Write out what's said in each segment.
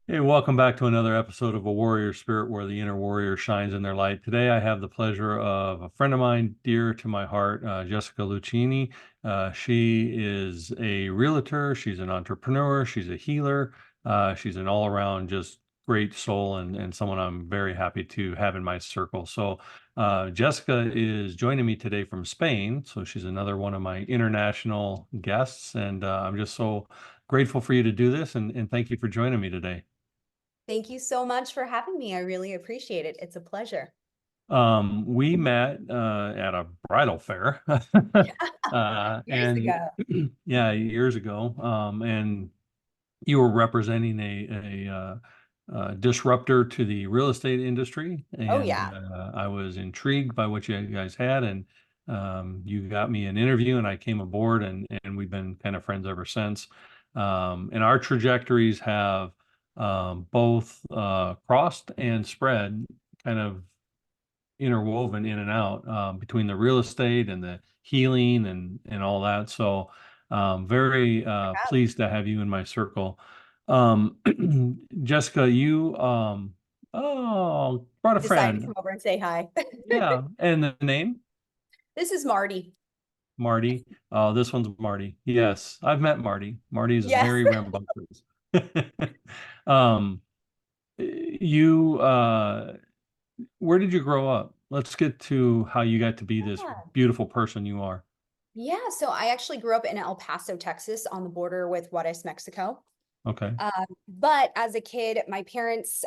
Hey, welcome back to another episode of A Warrior Spirit where the inner warrior shines in their light. Today, I have the pleasure of a friend of mine, dear to my heart, Jessica Luchini. She is a realtor, she's an entrepreneur, she's a healer, she's an all around just great soul and someone I'm very happy to have in my circle. So, Jessica is joining me today from Spain. So, she's another one of my international guests, and I'm just so grateful for you to do this and thank you for joining me today. Thank you so much for having me. I really appreciate it. It's a pleasure. We met at a bridal fair, Years and ago. yeah, years ago. And you were representing a disruptor to the real estate industry, Oh, and yeah. I was intrigued by what you guys had, and you got me an interview, and I came aboard, and we've been kind of friends ever since. And our trajectories have both crossed and spread, kind of interwoven in and out between the real estate and the healing and all that. So very Yeah. pleased to have you in my circle. Um, Jessica, you brought a Decided to friend. come over and say hi. Yeah, and the name This is Marty. Marty. Oh, this one's Marty. Yes, I've met Marty. Marty's Yes. very rambunctious. Um, you where did you grow up? Let's get to how you got to be this Yeah. beautiful person you are. Yeah. So I actually grew up in El Paso, Texas, on the border with Juarez, Mexico. Okay. But as a kid, my parents,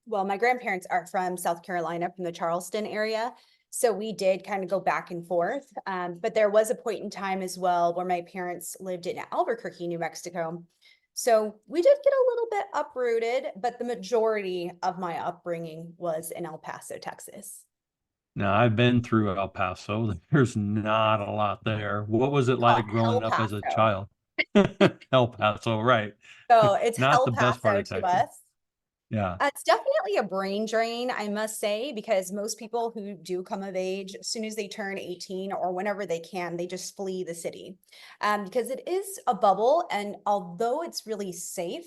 well, my grandparents are from South Carolina, from the Charleston area. So we did kind of go back and forth. But there was a point in time as well where my parents lived in Albuquerque, New Mexico. So we did get a little bit uprooted, but the majority of my upbringing was in El Paso, Texas. Now, I've been through El Paso. There's not a lot there. What was it Call it like Hell growing up as a Paso. child? El Paso, right. So it's Not Hell the best part Paso of to Texas. us. Yeah. It's definitely a brain drain, I must say, because most people who do come of age, as soon as they turn 18 or whenever they can, they just flee the city because it is a bubble. And although it's really safe,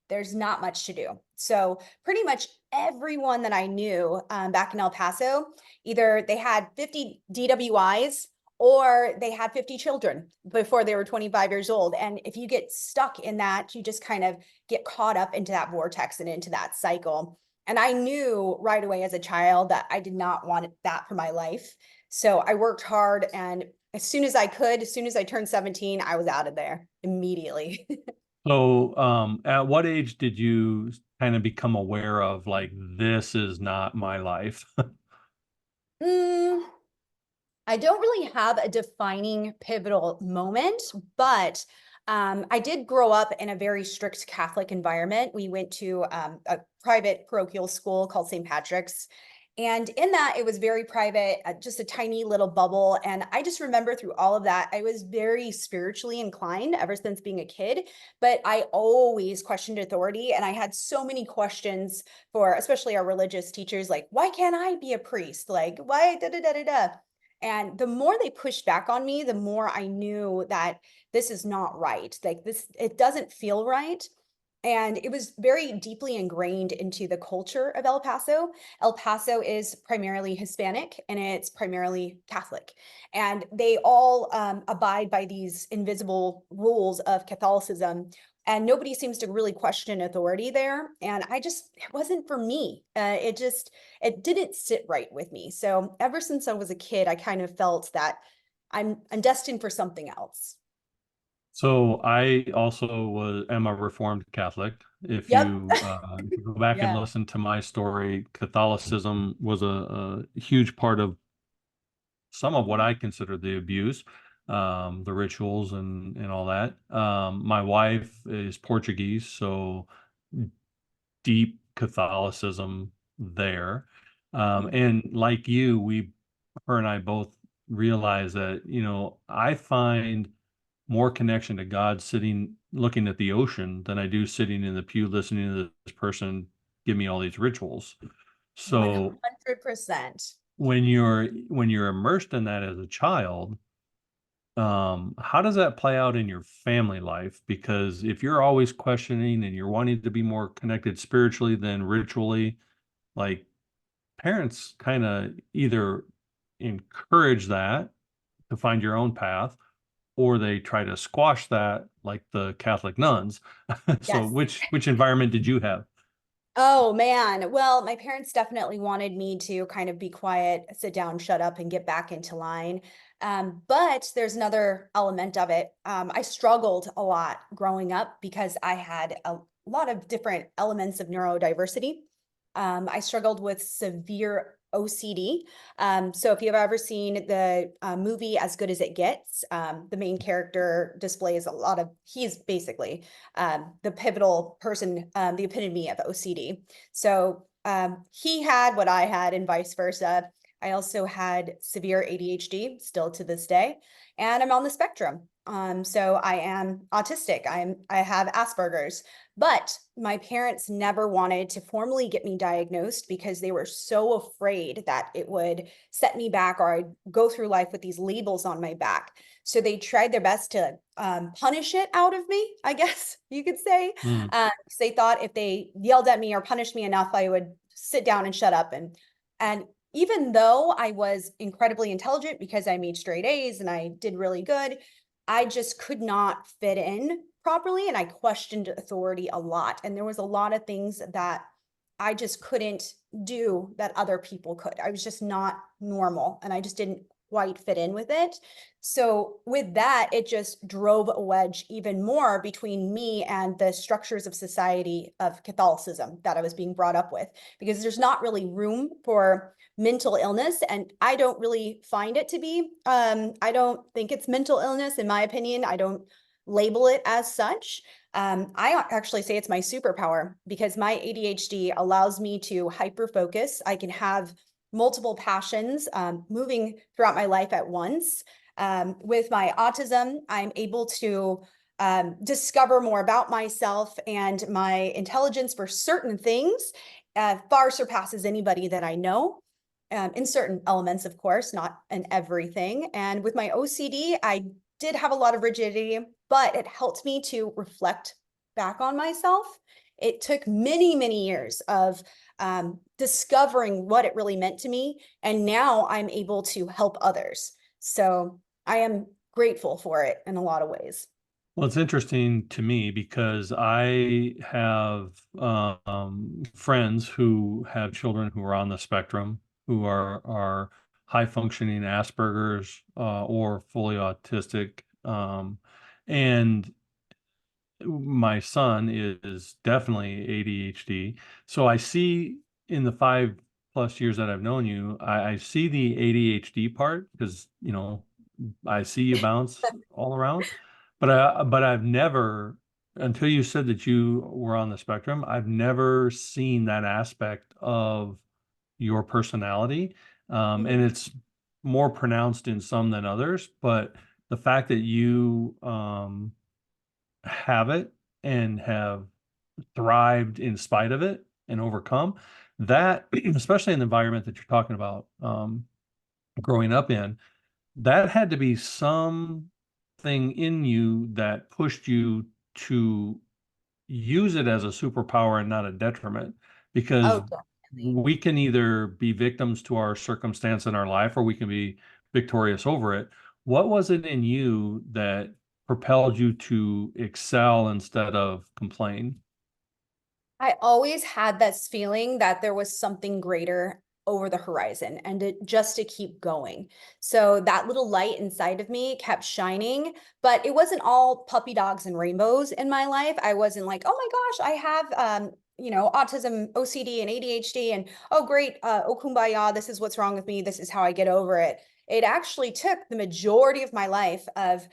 there's not much to do. So, pretty much everyone that I knew back in El Paso, either they had 50 DWIs or they had 50 children before they were 25 years old. And if you get stuck in that, you just kind of get caught up into that vortex and into that cycle. And I knew right away as a child that I did not want that for my life. So I worked hard, and as soon as I could, as soon as I turned 17, I was out of there immediately. So, at what age did you kind of become aware of like this is not my life? Mm, I don't really have a defining pivotal moment, but I did grow up in a very strict Catholic environment. We went to a private parochial school called St. Patrick's. And in that, it was very private, just a tiny little bubble. And I just remember through all of that, I was very spiritually inclined ever since being a kid. But I always questioned authority. And I had so many questions for, especially our religious teachers, like, why can't I be a priest? Like, why da da da da da? And the more they pushed back on me, the more I knew that this is not right. Like this, it doesn't feel right. And it was very deeply ingrained into the culture of El Paso. El Paso is primarily Hispanic and it's primarily Catholic. And they all abide by these invisible rules of Catholicism. And nobody seems to really question authority there. And it wasn't for me. It didn't sit right with me. So ever since I was a kid, I kind of felt that I'm destined for something else. So I also am a Reformed Catholic. Yep. If you go back and Yeah. listen to my story, Catholicism was a huge part of some of what I consider the abuse, the rituals and all that. My wife is Portuguese, so deep Catholicism there. And like you, her and I both realize that, I find more connection to God sitting looking at the ocean than I do sitting in the pew listening to this person give me all these rituals. So 100%. when you're immersed in that as a child, How does that play out in your family life? Because if you're always questioning and you're wanting to be more connected spiritually than ritually, like parents kind of either encourage that to find your own path, or they try to squash that like the Catholic nuns. So Yes. which environment did you have? Oh man. Well, my parents definitely wanted me to kind of be quiet, sit down, shut up, and get back into line. But there's another element of it. I struggled a lot growing up because I had a lot of different elements of neurodiversity. I struggled with severe OCD. So if you've ever seen the movie As Good as It Gets, the main character displays a lot of, he's basically the pivotal person, the epitome of OCD. So he had what I had and vice versa. I also had severe ADHD still to this day, and I'm on the spectrum. So I am autistic. I have Asperger's, but my parents never wanted to formally get me diagnosed because they were so afraid that it would set me back or I'd go through life with these labels on my back. So they tried their best to punish it out of me, I guess you could say. Hmm. 'Cause they thought if they yelled at me or punished me enough, I would sit down and shut up. And even though I was incredibly intelligent because I made straight A's and I did really good, I just could not fit in properly. And I questioned authority a lot. And there was a lot of things that I just couldn't do that other people could. I was just not normal and I just didn't quite fit in with it. So with that, it just drove a wedge even more between me and the structures of society of Catholicism that I was being brought up with, because there's not really room for mental illness. And I don't really find it to be. I don't think it's mental illness, in my opinion. I don't label it as such. I actually say it's my superpower because my ADHD allows me to hyper focus. I can have multiple passions moving throughout my life at once. With my autism, I'm able to discover more about myself, and my intelligence for certain things far surpasses anybody that I know. In certain elements, of course, not in everything. And with my OCD, I did have a lot of rigidity, but it helped me to reflect back on myself. It took many, many years of discovering what it really meant to me. And now I'm able to help others. So I am grateful for it in a lot of ways. Well, it's interesting to me because I have friends who have children who are on the spectrum, who are high functioning Asperger's or fully autistic. And my son is definitely ADHD. So I see in the 5+ years that I've known you, I see the ADHD part because, I see you bounce all around. But I've never, until you said that you were on the spectrum, I've never seen that aspect of your personality. And Mhm. it's more pronounced in some than others. But the fact that you have it and have thrived in spite of it and overcome that, especially in the environment that you're talking about, growing up in, that had to be something in you that pushed you to use it as a superpower and not a detriment, because Oh, definitely. we can either be victims to our circumstance in our life or we can be victorious over it. What was it in you that propelled you to excel instead of complain? I always had this feeling that there was something greater over the horizon and just to keep going. So that little light inside of me kept shining, but it wasn't all puppy dogs and rainbows in my life. I wasn't like, oh my gosh, I have autism, OCD, and ADHD, and oh great, oh kumbaya, this is what's wrong with me. This is how I get over it. It actually took the majority of my life of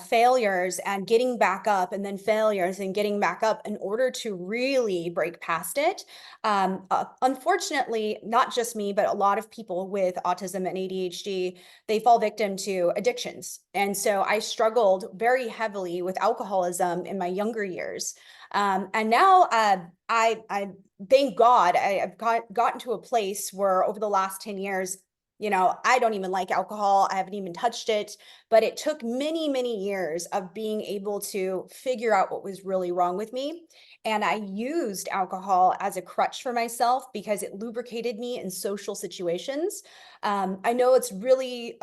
failures and getting back up, and then failures and getting back up in order to really break past it. Unfortunately, not just me, but a lot of people with autism and ADHD, they fall victim to addictions. And so I struggled very heavily with alcoholism in my younger years. And now I thank God I've gotten to a place where over the last 10 years, I don't even like alcohol. I haven't even touched it, but it took many, many years of being able to figure out what was really wrong with me. And I used alcohol as a crutch for myself because it lubricated me in social situations. I know it's really,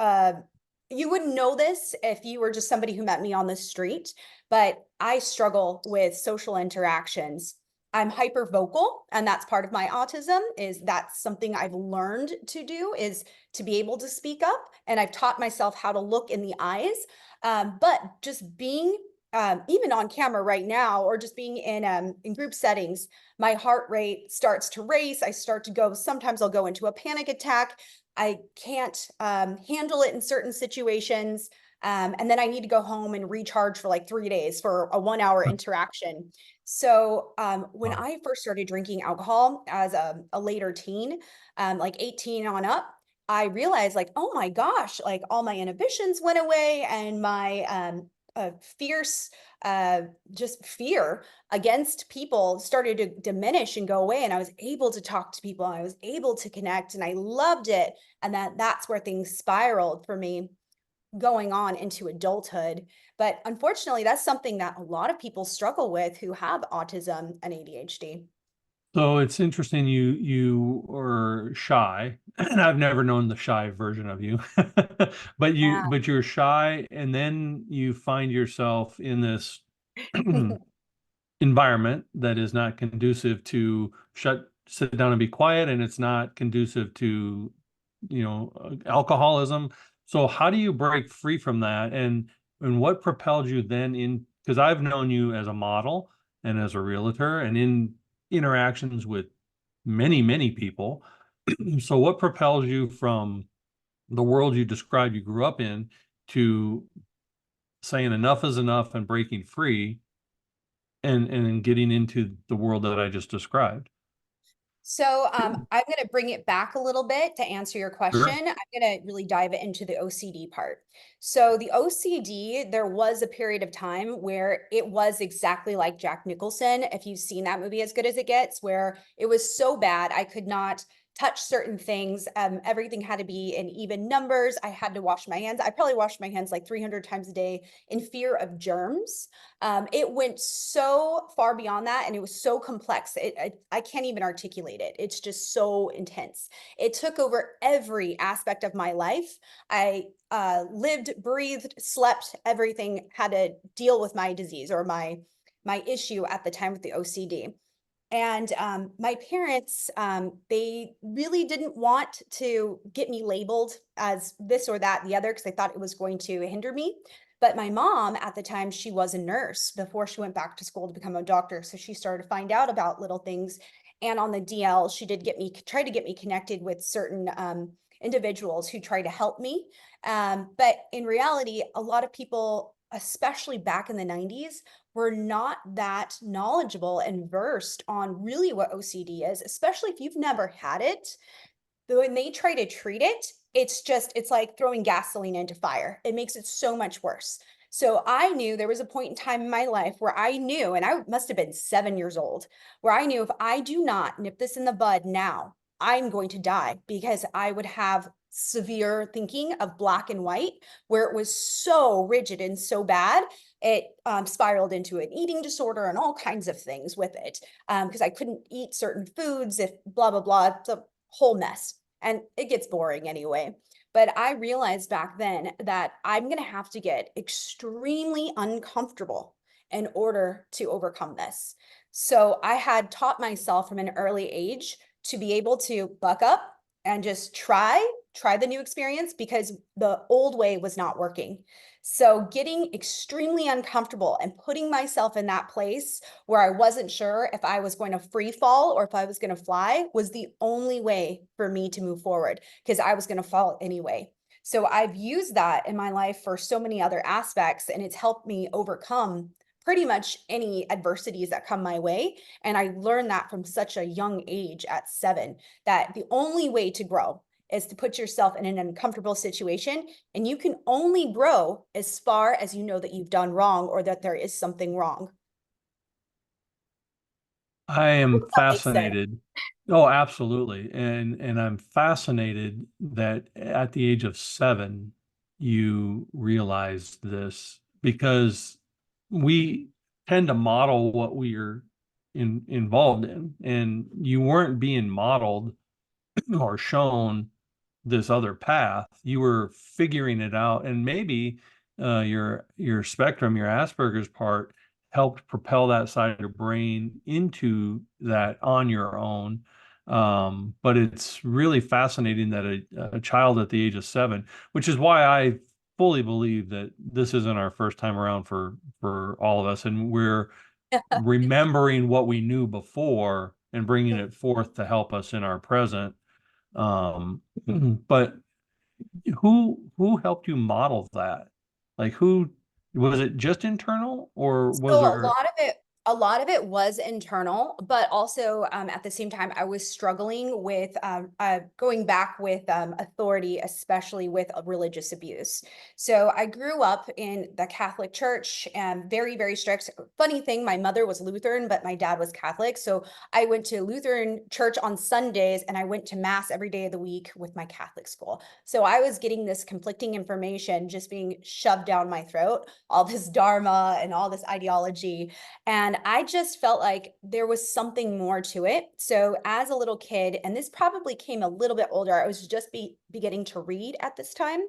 you wouldn't know this if you were just somebody who met me on the street, but I struggle with social interactions. I'm hyper vocal, and that's part of my autism. Is that's something I've learned to do, is to be able to speak up, and I've taught myself how to look in the eyes. But just being even on camera right now, or just being in group settings, my heart rate starts to race. I start to go. Sometimes I'll go into a panic attack. I can't handle it in certain situations. And then I need to go home and recharge for like 3 days for a 1 hour interaction. So when Wow. I first started drinking alcohol as a later teen, like 18 on up, I realized like, oh my gosh, like all my inhibitions went away, and my fierce, uh, just fear against people started to diminish and go away. And I was able to talk to people, and I was able to connect, and I loved it. And that's where things spiraled for me going on into adulthood. But unfortunately, that's something that a lot of people struggle with who have autism and ADHD. So it's interesting you are shy, and I've never known the shy version of you. But you're shy, and then you find yourself in this Yeah. environment that is not conducive to sit down and be quiet, and it's not conducive to, alcoholism. So how do you break free from that? And what propelled you then in, because I've known you as a model and as a realtor and in interactions with many, many people. So what propels you from the world you described you grew up in to saying enough is enough and breaking free and getting into the world that I just described? So I'm going to bring it back a little bit to answer your question. Sure. I'm going to really dive into the OCD part. So the OCD, there was a period of time where it was exactly like Jack Nicholson. If you've seen that movie, As Good as It Gets, where it was so bad, I could not touch certain things. Everything had to be in even numbers. I had to wash my hands. I probably washed my hands like 300 times a day in fear of germs. It went so far beyond that, and it was so complex. I can't even articulate it. It's just so intense. It took over every aspect of my life. I lived, breathed, slept, everything, had to deal with my disease, or my issue at the time with the OCD. And my parents, they really didn't want to get me labeled as this or that, the other, because they thought it was going to hinder me. But my mom at the time, she was a nurse before she went back to school to become a doctor. So she started to find out about little things. And on the DL, she did try to get me connected with certain individuals who try to help me. But in reality, a lot of people, especially back in the 90s, were not that knowledgeable and versed on really what OCD is, especially if you've never had it. When they try to treat it, it's like throwing gasoline into fire. It makes it so much worse. So I knew there was a point in time in my life where I knew, and I must have been 7 years old, where I knew if I do not nip this in the bud now, I'm going to die, because I would have severe thinking of black and white, where it was so rigid and so bad, it spiraled into an eating disorder and all kinds of things with it, because I couldn't eat certain foods, if blah, blah, blah. It's a whole mess, and it gets boring anyway. But I realized back then that I'm going to have to get extremely uncomfortable in order to overcome this. So I had taught myself from an early age to be able to buck up and just try the new experience, because the old way was not working. So getting extremely uncomfortable and putting myself in that place where I wasn't sure if I was going to free fall or if I was going to fly was the only way for me to move forward, because I was going to fall anyway. So I've used that in my life for so many other aspects, and it's helped me overcome pretty much any adversities that come my way. And I learned that from such a young age at 7, that the only way to grow is to put yourself in an uncomfortable situation. And you can only grow as far as you know that you've done wrong, or that there is something wrong. I am That makes sense. fascinated. Oh, absolutely. And I'm fascinated that at the age of 7, you realized this, because we tend to model what we are involved in, and you weren't being modeled or shown this other path. You were figuring it out, and maybe your spectrum, your Asperger's part, helped propel that side of your brain into that on your own. But it's really fascinating that a child at the age of 7, which is why I fully believe that this isn't our first time around for all of us, and we're remembering what we knew before and bringing it forth to help us in our present. um, but who helped you model that? Like, who was it, just internal, or was So there? a lot of it was internal, but also at the same time, I was struggling with going back with authority, especially with religious abuse. So I grew up in the Catholic Church and very, very strict. Funny thing, my mother was Lutheran, but my dad was Catholic. So I went to Lutheran church on Sundays and I went to mass every day of the week with my Catholic school. So I was getting this conflicting information just being shoved down my throat, all this dharma and all this ideology. And I just felt like there was something more to it. So as a little kid, and this probably came a little bit older, I was just beginning to read at this time.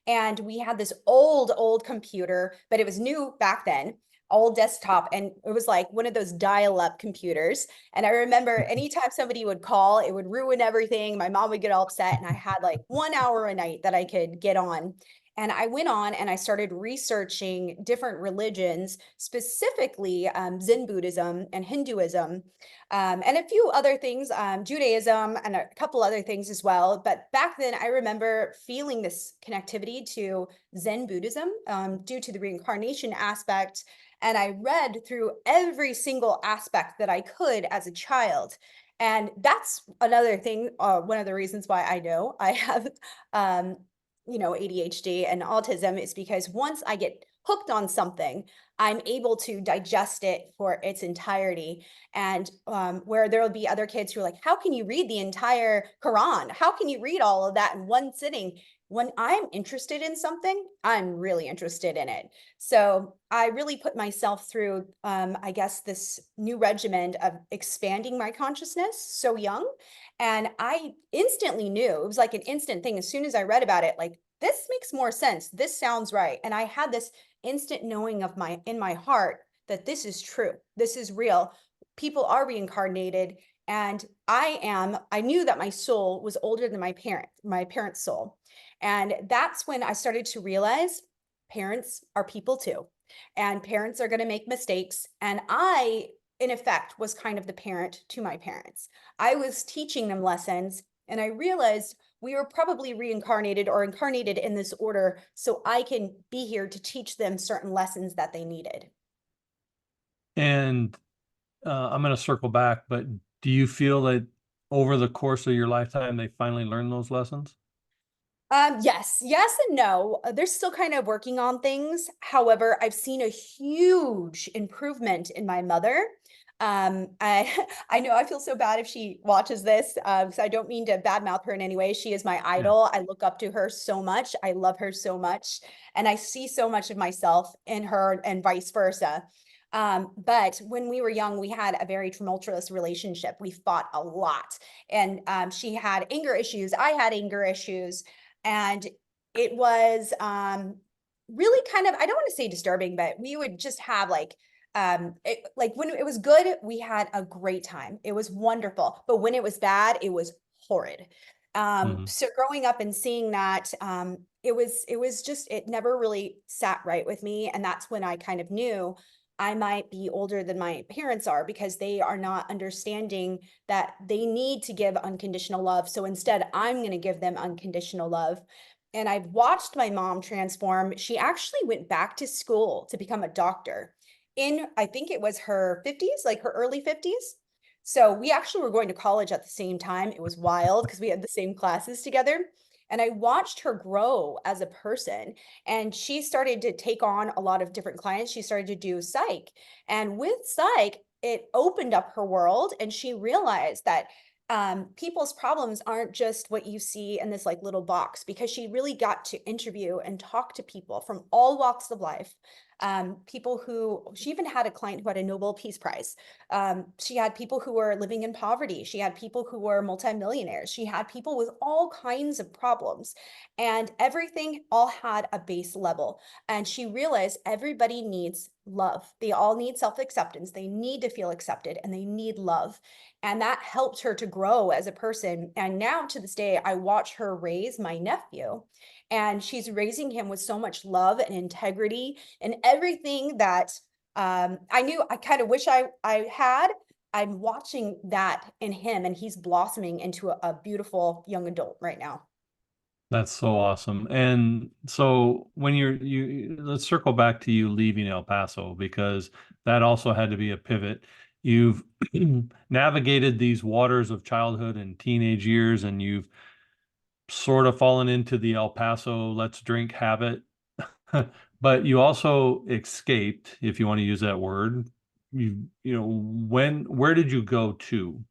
And we had this old computer, but it was new back then, old desktop. And it was like one of those dial-up computers. And I remember anytime somebody would call, it would ruin everything. My mom would get all upset. And I had like 1 hour a night that I could get on. And I went on and I started researching different religions, specifically Zen Buddhism and Hinduism, and a few other things, Judaism and a couple other things as well. But back then, I remember feeling this connectivity to Zen Buddhism due to the reincarnation aspect. And I read through every single aspect that I could as a child. And that's another thing, one of the reasons why I know I have um, ADHD and autism, is because once I get hooked on something, I'm able to digest it for its entirety. And where there will be other kids who are like, how can you read the entire Quran? How can you read all of that in one sitting? When I'm interested in something, I'm really interested in it. So I really put myself through, I guess, this new regimen of expanding my consciousness so young. And I instantly knew, it was like an instant thing. As soon as I read about it, like, this makes more sense. This sounds right. And I had this instant knowing of in my heart that this is true. This is real. People are reincarnated. And I knew that my soul was older than my parents' soul. And that's when I started to realize parents are people too. And parents are going to make mistakes. And I, in effect, was kind of the parent to my parents. I was teaching them lessons, and I realized we were probably reincarnated or incarnated in this order so I can be here to teach them certain lessons that they needed. And I'm going to circle back, but do you feel that over the course of your lifetime they finally learned those lessons? Yes and no. They're still kind of working on things. However, I've seen a huge improvement in my mother. I know I feel so bad if she watches this, because I don't mean to badmouth her in any way. She is my Yeah. idol. I look up to her so much. I love her so much, and I see so much of myself in her, and vice versa. But when we were young, we had a very tumultuous relationship. We fought a lot, and she had anger issues. I had anger issues. And it was really kind of, I don't want to say disturbing, but we would just have like when it was good, we had a great time. It was wonderful. But when it was bad, it was horrid. Mhm. So growing up and seeing that, it was just, it never really sat right with me. And that's when I kind of knew I might be older than my parents are, because they are not understanding that they need to give unconditional love. So instead, I'm going to give them unconditional love. And I've watched my mom transform. She actually went back to school to become a doctor in, I think it was her 50s, like her early 50s. So we actually were going to college at the same time. It was wild because we had the same classes together. And I watched her grow as a person. And she started to take on a lot of different clients. She started to do psych. And with psych, it opened up her world, and she realized that people's problems aren't just what you see in this like little box, because she really got to interview and talk to people from all walks of life. People who, she even had a client who had a Nobel Peace Prize. She had people who were living in poverty. She had people who were multimillionaires. She had people with all kinds of problems, and everything all had a base level. And she realized everybody needs love. They all need self-acceptance. They need to feel accepted, and they need love. And that helped her to grow as a person. And now to this day, I watch her raise my nephew, and she's raising him with so much love and integrity and everything that I knew I kind of wish I had. I'm watching that in him, and he's blossoming into a beautiful young adult right now. That's so awesome. And so when let's circle back to you leaving El Paso, because that also had to be a pivot. You've navigated these waters of childhood and teenage years, and you've sort of fallen into the El Paso let's drink habit. But you also escaped, if you want to use that word. Where did you go to?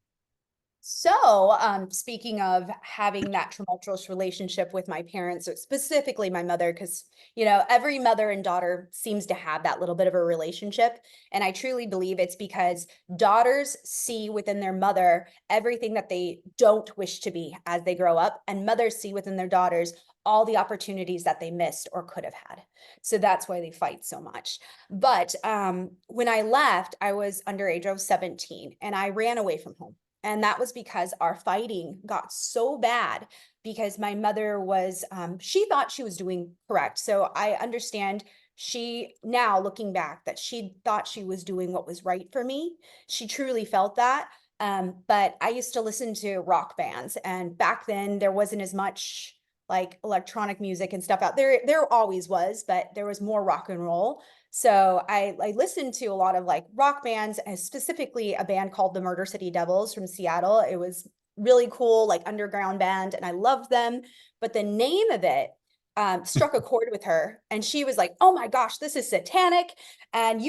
So, speaking of having that tumultuous relationship with my parents, specifically my mother, because, every mother and daughter seems to have that little bit of a relationship. And I truly believe it's because daughters see within their mother everything that they don't wish to be as they grow up, and mothers see within their daughters all the opportunities that they missed or could have had. So that's why they fight so much. But when I left, I was underage. I was 17, and I ran away from home. And that was because our fighting got so bad, because my mother was, she thought she was doing correct. So I understand, she, now looking back, that she thought she was doing what was right for me. She truly felt that. But I used to listen to rock bands, and back then there wasn't as much like electronic music and stuff out there. There always was, but there was more rock and roll. So I listened to a lot of like rock bands, and specifically a band called the Murder City Devils from Seattle. It was really cool, like underground band, and I loved them. But the name of it struck a chord with her, and she was like, "Oh my gosh, this is satanic, and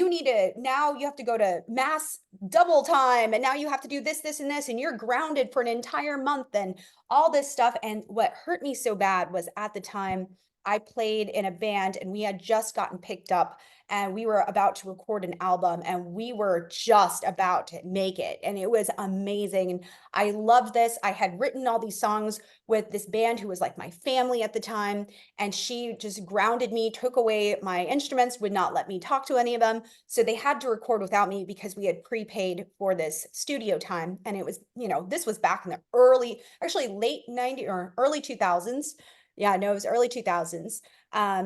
now you have to go to mass double time, and now you have to do this, this, and this, and you're grounded for an entire month, and all this stuff." And what hurt me so bad was, at the time, I played in a band, and we had just gotten picked up, and we were about to record an album, and we were just about to make it. And it was amazing. And I loved this. I had written all these songs with this band who was like my family at the time. And she just grounded me, took away my instruments, would not let me talk to any of them. So they had to record without me because we had prepaid for this studio time. And it was, this was back in the actually late 90s or early 2000s. Yeah, no, it was early 2000s.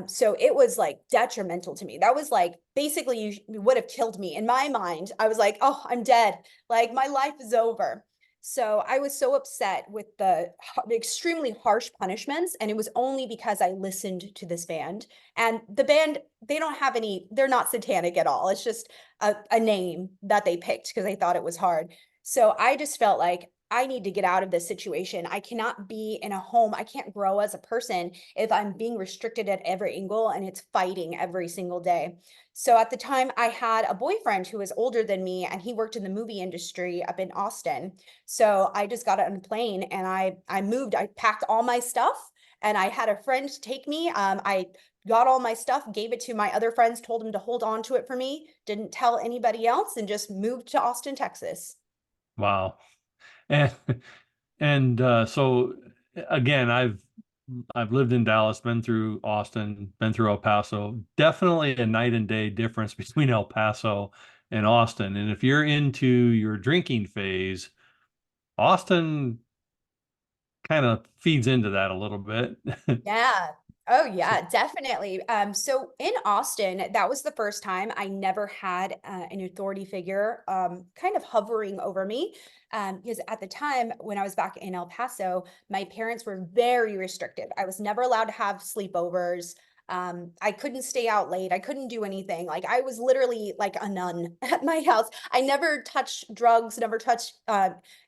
So it was like detrimental to me. That was like, basically, you would have killed me. In my mind, I was like, oh, I'm dead. Like, my life is over. So I was so upset with the extremely harsh punishments. And it was only because I listened to this band. And the band, they're not satanic at all. It's just a name that they picked because they thought it was hard. So I just felt like, I need to get out of this situation. I cannot be in a home. I can't grow as a person if I'm being restricted at every angle, and it's fighting every single day. So at the time, I had a boyfriend who was older than me, and he worked in the movie industry up in Austin. So I just got on a plane, and I moved. I packed all my stuff, and I had a friend take me. I got all my stuff, gave it to my other friends, told them to hold on to it for me, didn't tell anybody else, and just moved to Austin, Texas. Wow. And so again, I've lived in Dallas, been through Austin, been through El Paso. Definitely a night and day difference between El Paso and Austin. And if you're into your drinking phase, Austin kind of feeds into that a little bit. Yeah. Oh So, yeah, definitely. So in Austin, that was the first time I never had an authority figure kind of hovering over me. Because at the time when I was back in El Paso, my parents were very restrictive. I was never allowed to have sleepovers. I couldn't stay out late. I couldn't do anything. Like, I was literally like a nun at my house. I never touched drugs, never touched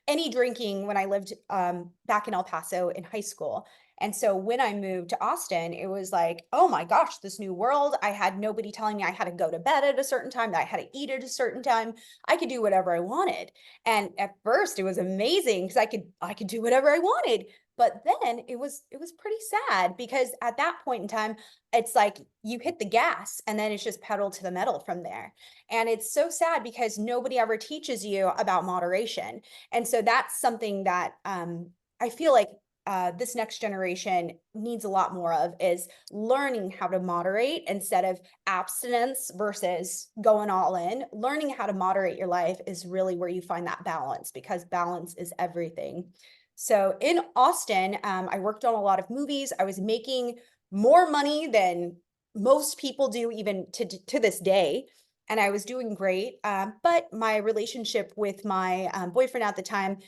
any drinking when I lived back in El Paso in high school. And so when I moved to Austin, it was like, oh my gosh, this new world. I had nobody telling me I had to go to bed at a certain time, that I had to eat at a certain time. I could do whatever I wanted. And at first it was amazing because I could do whatever I wanted. But then it was pretty sad because at that point in time, it's like you hit the gas and then it's just pedal to the metal from there. And it's so sad because nobody ever teaches you about moderation. And so that's something that I feel like this next generation needs a lot more of, is learning how to moderate instead of abstinence versus going all in. Learning how to moderate your life is really where you find that balance, because balance is everything. So in Austin, I worked on a lot of movies. I was making more money than most people do, even to this day. And I was doing great. But my relationship with my boyfriend at the time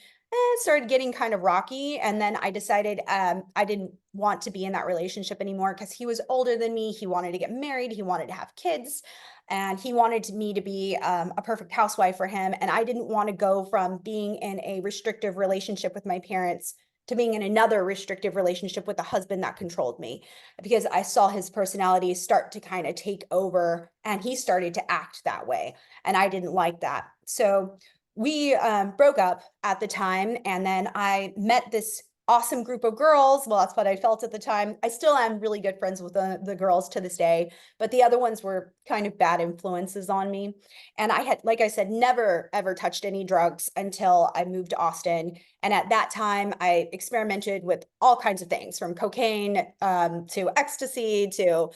started getting kind of rocky. And then I decided I didn't want to be in that relationship anymore because he was older than me. He wanted to get married. He wanted to have kids. And he wanted me to be a perfect housewife for him. And I didn't want to go from being in a restrictive relationship with my parents to being in another restrictive relationship with a husband that controlled me, because I saw his personality start to kind of take over and he started to act that way. And I didn't like that. So we broke up at the time. And then I met this awesome group of girls. Well, that's what I felt at the time. I still am really good friends with the girls to this day, but the other ones were kind of bad influences on me. And I had, like I said, never ever touched any drugs until I moved to Austin. And at that time, I experimented with all kinds of things, from cocaine to ecstasy to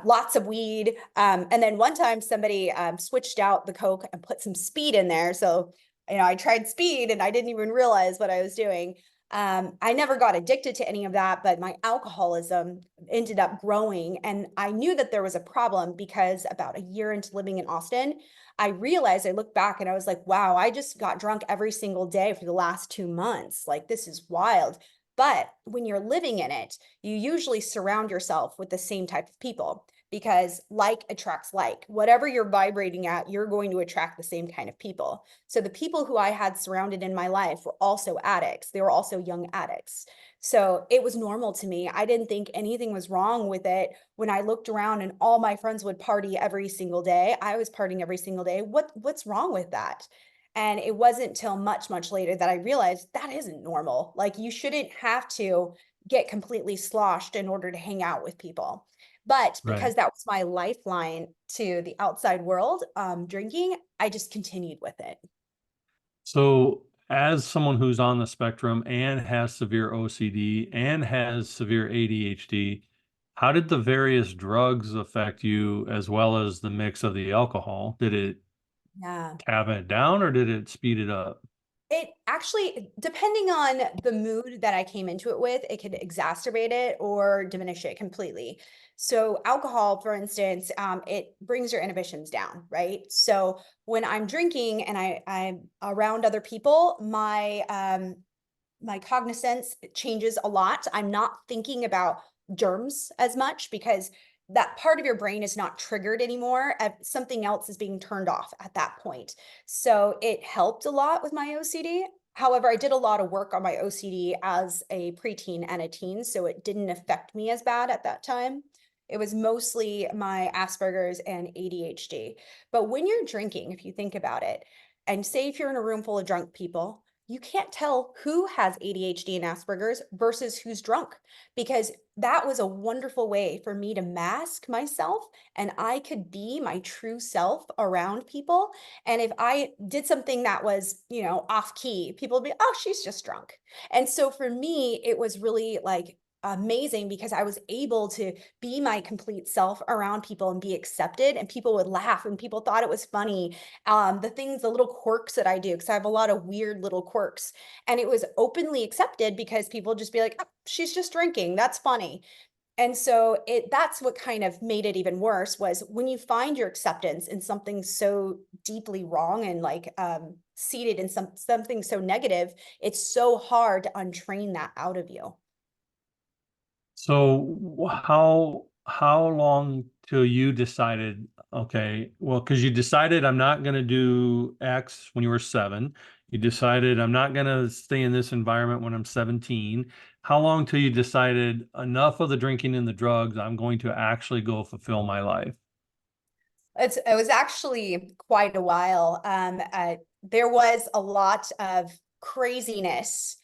lots of weed. And then one time somebody switched out the Coke and put some speed in there. So, I tried speed and I didn't even realize what I was doing. I never got addicted to any of that, but my alcoholism ended up growing. And I knew that there was a problem because about a year into living in Austin, I realized, I looked back and I was like, wow, I just got drunk every single day for the last 2 months. Like, this is wild. But when you're living in it, you usually surround yourself with the same type of people, because like attracts like. Whatever you're vibrating at, you're going to attract the same kind of people. So the people who I had surrounded in my life were also addicts. They were also young addicts. So it was normal to me. I didn't think anything was wrong with it. When I looked around and all my friends would party every single day, I was partying every single day. What's wrong with that? And it wasn't till much, much later that I realized that isn't normal. Like, you shouldn't have to get completely sloshed in order to hang out with people. But Right. because that was my lifeline to the outside world, drinking, I just continued with it. So, as someone who's on the spectrum and has severe OCD and has severe ADHD, how did the various drugs affect you as well as the mix of the alcohol? Did it Yeah. tap it down or did it speed it up? It actually, depending on the mood that I came into it with, it could exacerbate it or diminish it completely. So alcohol, for instance, it brings your inhibitions down, right? So when I'm drinking and I'm around other people, my cognizance changes a lot. I'm not thinking about germs as much because that part of your brain is not triggered anymore. Something else is being turned off at that point. So it helped a lot with my OCD. However, I did a lot of work on my OCD as a preteen and a teen, so it didn't affect me as bad at that time. It was mostly my Asperger's and ADHD. But when you're drinking, if you think about it, and say if you're in a room full of drunk people, you can't tell who has ADHD and Asperger's versus who's drunk, because that was a wonderful way for me to mask myself and I could be my true self around people. And if I did something that was, off key, people would be, oh, she's just drunk. And so for me, it was really like amazing because I was able to be my complete self around people and be accepted, and people would laugh and people thought it was funny. The little quirks that I do, because I have a lot of weird little quirks, and it was openly accepted because people just be like, oh, she's just drinking, that's funny. And so that's what kind of made it even worse, was when you find your acceptance in something so deeply wrong and like seated in something so negative, it's so hard to untrain that out of you. So, how long till you decided, okay, well, because you decided I'm not going to do X when you were 7. You decided I'm not going to stay in this environment when I'm 17. How long till you decided enough of the drinking and the drugs, I'm going to actually go fulfill my life? It was actually quite a while. There was a lot of craziness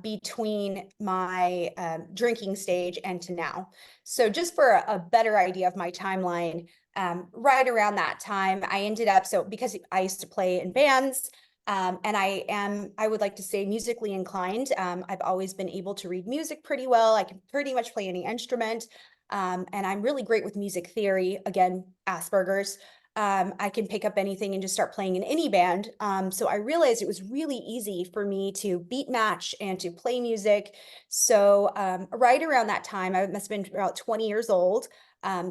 between my drinking stage and to now. So just for a better idea of my timeline, right around that time, I ended up, so because I used to play in bands, and I would like to say musically inclined. I've always been able to read music pretty well. I can pretty much play any instrument. And I'm really great with music theory, again, Asperger's. I can pick up anything and just start playing in any band. So I realized it was really easy for me to beat match and to play music. So right around that time, I must have been about 20 years old.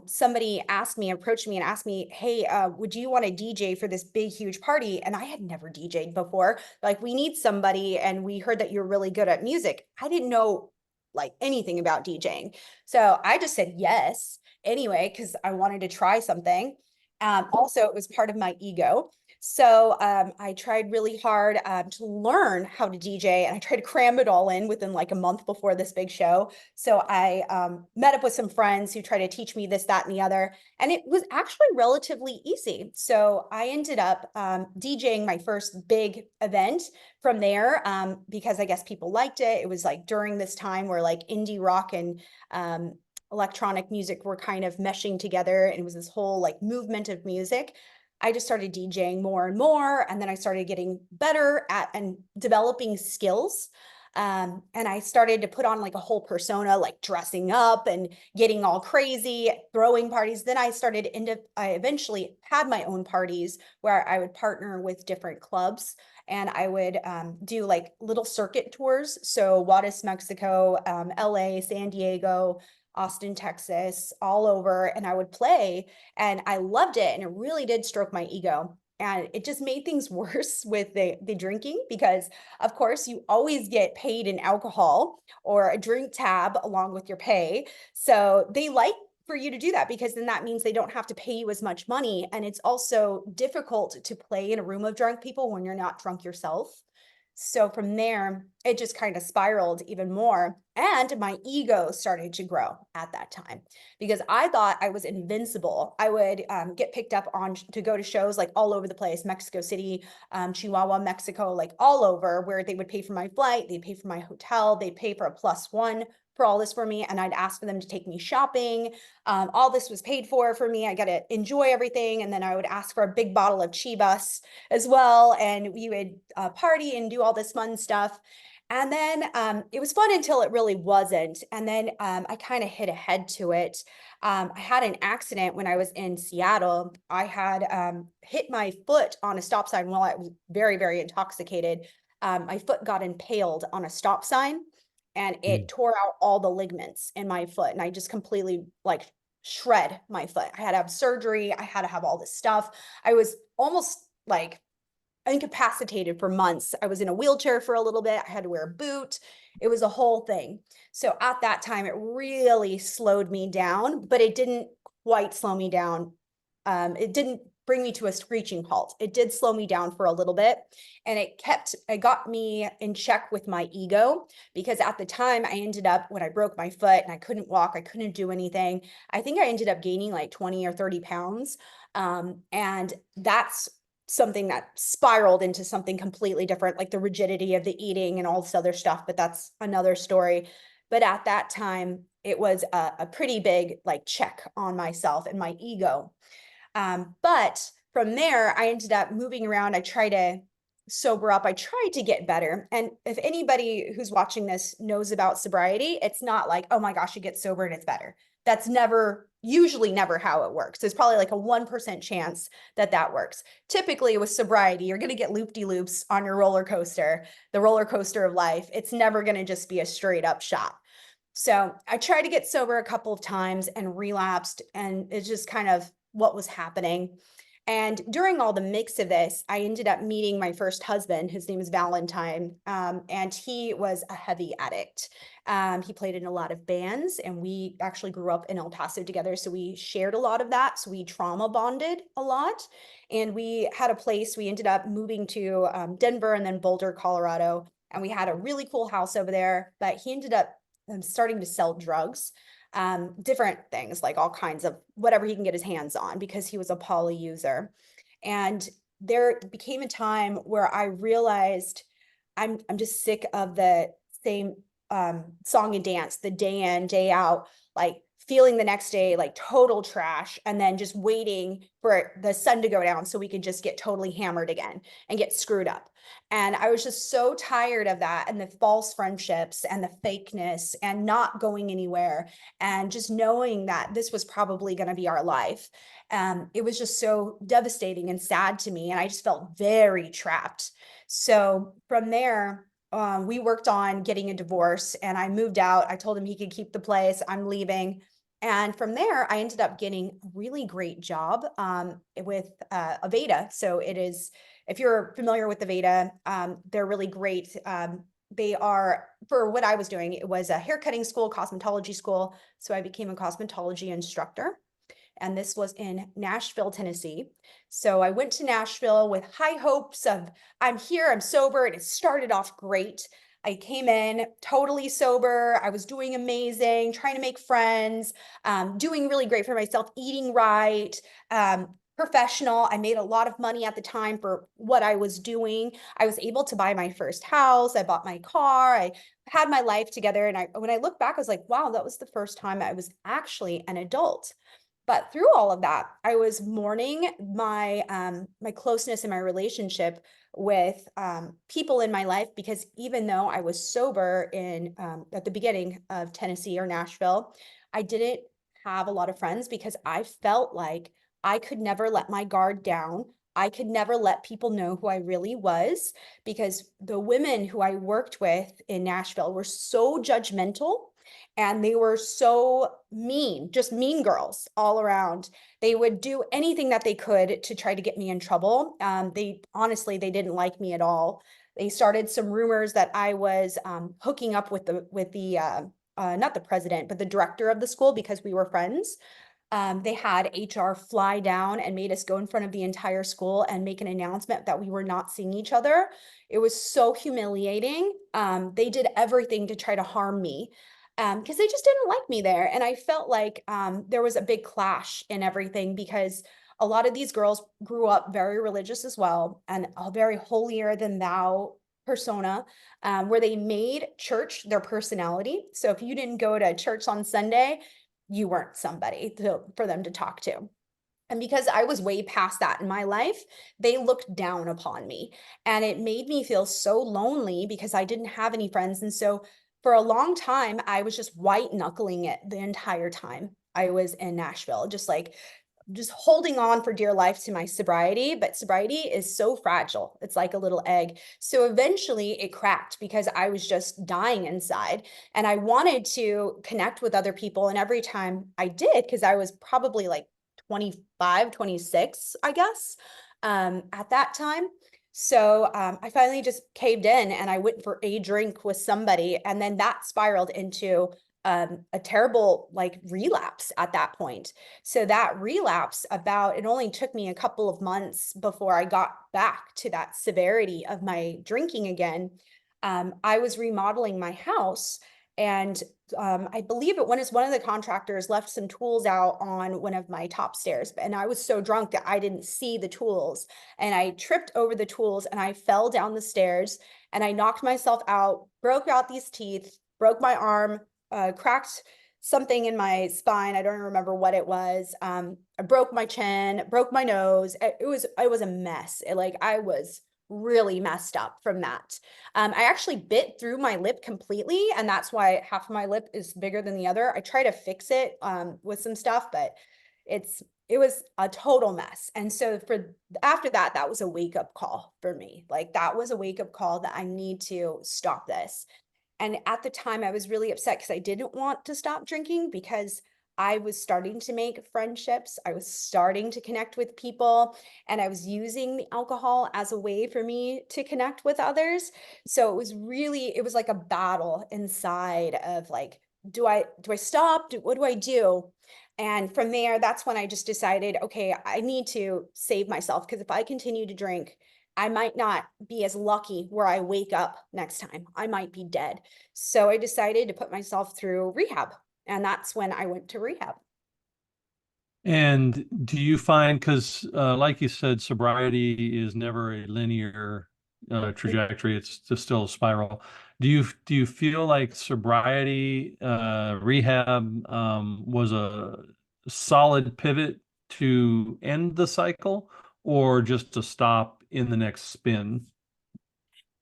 Somebody approached me and asked me, hey, would you want to DJ for this big, huge party? And I had never DJed before. Like, we need somebody, and we heard that you're really good at music. I didn't know like anything about DJing. So I just said yes anyway, because I wanted to try something. Also, it was part of my ego. So I tried really hard to learn how to DJ, and I tried to cram it all in within like a month before this big show. So I met up with some friends who tried to teach me this, that, and the other. And it was actually relatively easy. So I ended up DJing my first big event from there, because I guess people liked it. It was like during this time where like indie rock and electronic music were kind of meshing together, and it was this whole like movement of music. I just started DJing more and more, and then I started getting better at and developing skills. And I started to put on like a whole persona, like dressing up and getting all crazy, throwing parties. Then I eventually had my own parties where I would partner with different clubs, and I would do like little circuit tours. So Juarez, Mexico, LA, San Diego, Austin, Texas, all over, and I would play, and I loved it, and it really did stroke my ego. And it just made things worse with the drinking, because of course you always get paid in alcohol or a drink tab along with your pay. So they like for you to do that, because then that means they don't have to pay you as much money. And it's also difficult to play in a room of drunk people when you're not drunk yourself. So from there, it just kind of spiraled even more. And my ego started to grow at that time, because I thought I was invincible. I would get picked up on to go to shows like all over the place, Mexico City, Chihuahua, Mexico, like all over, where they would pay for my flight, they'd pay for my hotel, they'd pay for a +1 for all this for me. And I'd ask for them to take me shopping. All this was paid for me. I got to enjoy everything. And then I would ask for a big bottle of Chivas as well. And we would party and do all this fun stuff. And then it was fun until it really wasn't. And then I kind of hit ahead to it. I had an accident when I was in Seattle. I had hit my foot on a stop sign while I was very, very intoxicated. My foot got impaled on a stop sign, and it tore out all the ligaments in my foot. And I just completely like shred my foot. I had to have surgery. I had to have all this stuff. I was almost like incapacitated for months. I was in a wheelchair for a little bit. I had to wear a boot. It was a whole thing. So at that time, it really slowed me down, but it didn't quite slow me down. It didn't bring me to a screeching halt. It did slow me down for a little bit, and it got me in check with my ego, because at the time I ended up, when I broke my foot and I couldn't walk, I couldn't do anything, I think I ended up gaining like 20 or 30 pounds. And that's something that spiraled into something completely different, like the rigidity of the eating and all this other stuff, but that's another story. But at that time, it was a pretty big like check on myself and my ego. But from there, I ended up moving around. I tried to sober up. I tried to get better. And if anybody who's watching this knows about sobriety, it's not like, oh my gosh, you get sober and it's better. That's usually never how it works. There's probably like a 1% chance that that works. Typically with sobriety, you're going to get loop-de-loops on your roller coaster, the roller coaster of life. It's never going to just be a straight up shot. So I tried to get sober a couple of times and relapsed, and it's just kind of what was happening. And during all the mix of this, I ended up meeting my first husband. His name is Valentine, and he was a heavy addict. He played in a lot of bands, and we actually grew up in El Paso together. So we shared a lot of that. So we trauma bonded a lot. And we had a place, we ended up moving to Denver and then Boulder, Colorado. And we had a really cool house over there. But he ended up starting to sell drugs, different things, like all kinds of whatever he can get his hands on, because he was a poly user. And there became a time where I realized I'm just sick of the same song and dance, the day in, day out, like feeling the next day like total trash, and then just waiting for the sun to go down so we could just get totally hammered again and get screwed up. And I was just so tired of that, and the false friendships and the fakeness and not going anywhere, and just knowing that this was probably going to be our life. It was just so devastating and sad to me. And I just felt very trapped. So from there, we worked on getting a divorce, and I moved out. I told him he could keep the place. I'm leaving. And from there, I ended up getting a really great job with Aveda. So it is, if you're familiar with Aveda, they're really great. They are, for what I was doing, it was a haircutting school, cosmetology school. So I became a cosmetology instructor. And this was in Nashville, Tennessee. So I went to Nashville with high hopes of, I'm here, I'm sober, and it started off great. I came in totally sober. I was doing amazing, trying to make friends, doing really great for myself, eating right, professional. I made a lot of money at the time for what I was doing. I was able to buy my first house. I bought my car. I had my life together. And when I look back, I was like, wow, that was the first time I was actually an adult. But through all of that, I was mourning my closeness in my relationship with people in my life, because even though I was sober in at the beginning of Tennessee or Nashville, I didn't have a lot of friends, because I felt like I could never let my guard down. I could never let people know who I really was, because the women who I worked with in Nashville were so judgmental, and they were so mean, just mean girls all around. They would do anything that they could to try to get me in trouble. They honestly, they didn't like me at all. They started some rumors that I was hooking up with the not the president, but the director of the school, because we were friends. They had HR fly down and made us go in front of the entire school and make an announcement that we were not seeing each other. It was so humiliating. They did everything to try to harm me, because they just didn't like me there. And I felt like there was a big clash in everything, because a lot of these girls grew up very religious as well, and a very holier than thou persona, where they made church their personality. So if you didn't go to church on Sunday, you weren't somebody for them to talk to. And because I was way past that in my life, they looked down upon me. And it made me feel so lonely, because I didn't have any friends. And so for a long time, I was just white knuckling it the entire time I was in Nashville, just holding on for dear life to my sobriety. But sobriety is so fragile. It's like a little egg. So eventually it cracked, because I was just dying inside, and I wanted to connect with other people. And every time I did, because I was probably like 25, 26, I guess, at that time. So I finally just caved in, and I went for a drink with somebody. And then that spiraled into a terrible like relapse at that point. So that relapse, it only took me a couple of months before I got back to that severity of my drinking again. I was remodeling my house, and I believe one of the contractors left some tools out on one of my top stairs, and I was so drunk that I didn't see the tools, and I tripped over the tools, and I fell down the stairs, and I knocked myself out, broke out these teeth, broke my arm, cracked something in my spine. I don't remember what it was. I broke my chin, broke my nose. It was a mess. I was really messed up from that. I actually bit through my lip completely, and that's why half of my lip is bigger than the other. I try to fix it with some stuff, but it was a total mess. And so after that, that was a wake-up call for me. Like, that was a wake-up call that I need to stop this. And at the time, I was really upset, because I didn't want to stop drinking, because I was starting to make friendships. I was starting to connect with people, and I was using the alcohol as a way for me to connect with others. So it was like a battle inside of like, do I stop? What do I do? And from there, that's when I just decided, okay, I need to save myself because if I continue to drink, I might not be as lucky where I wake up next time. I might be dead. So I decided to put myself through rehab. And that's when I went to rehab. And do you find, because like you said, sobriety is never a linear trajectory, it's just still a spiral. Do you feel like sobriety rehab was a solid pivot to end the cycle or just to stop in the next spin?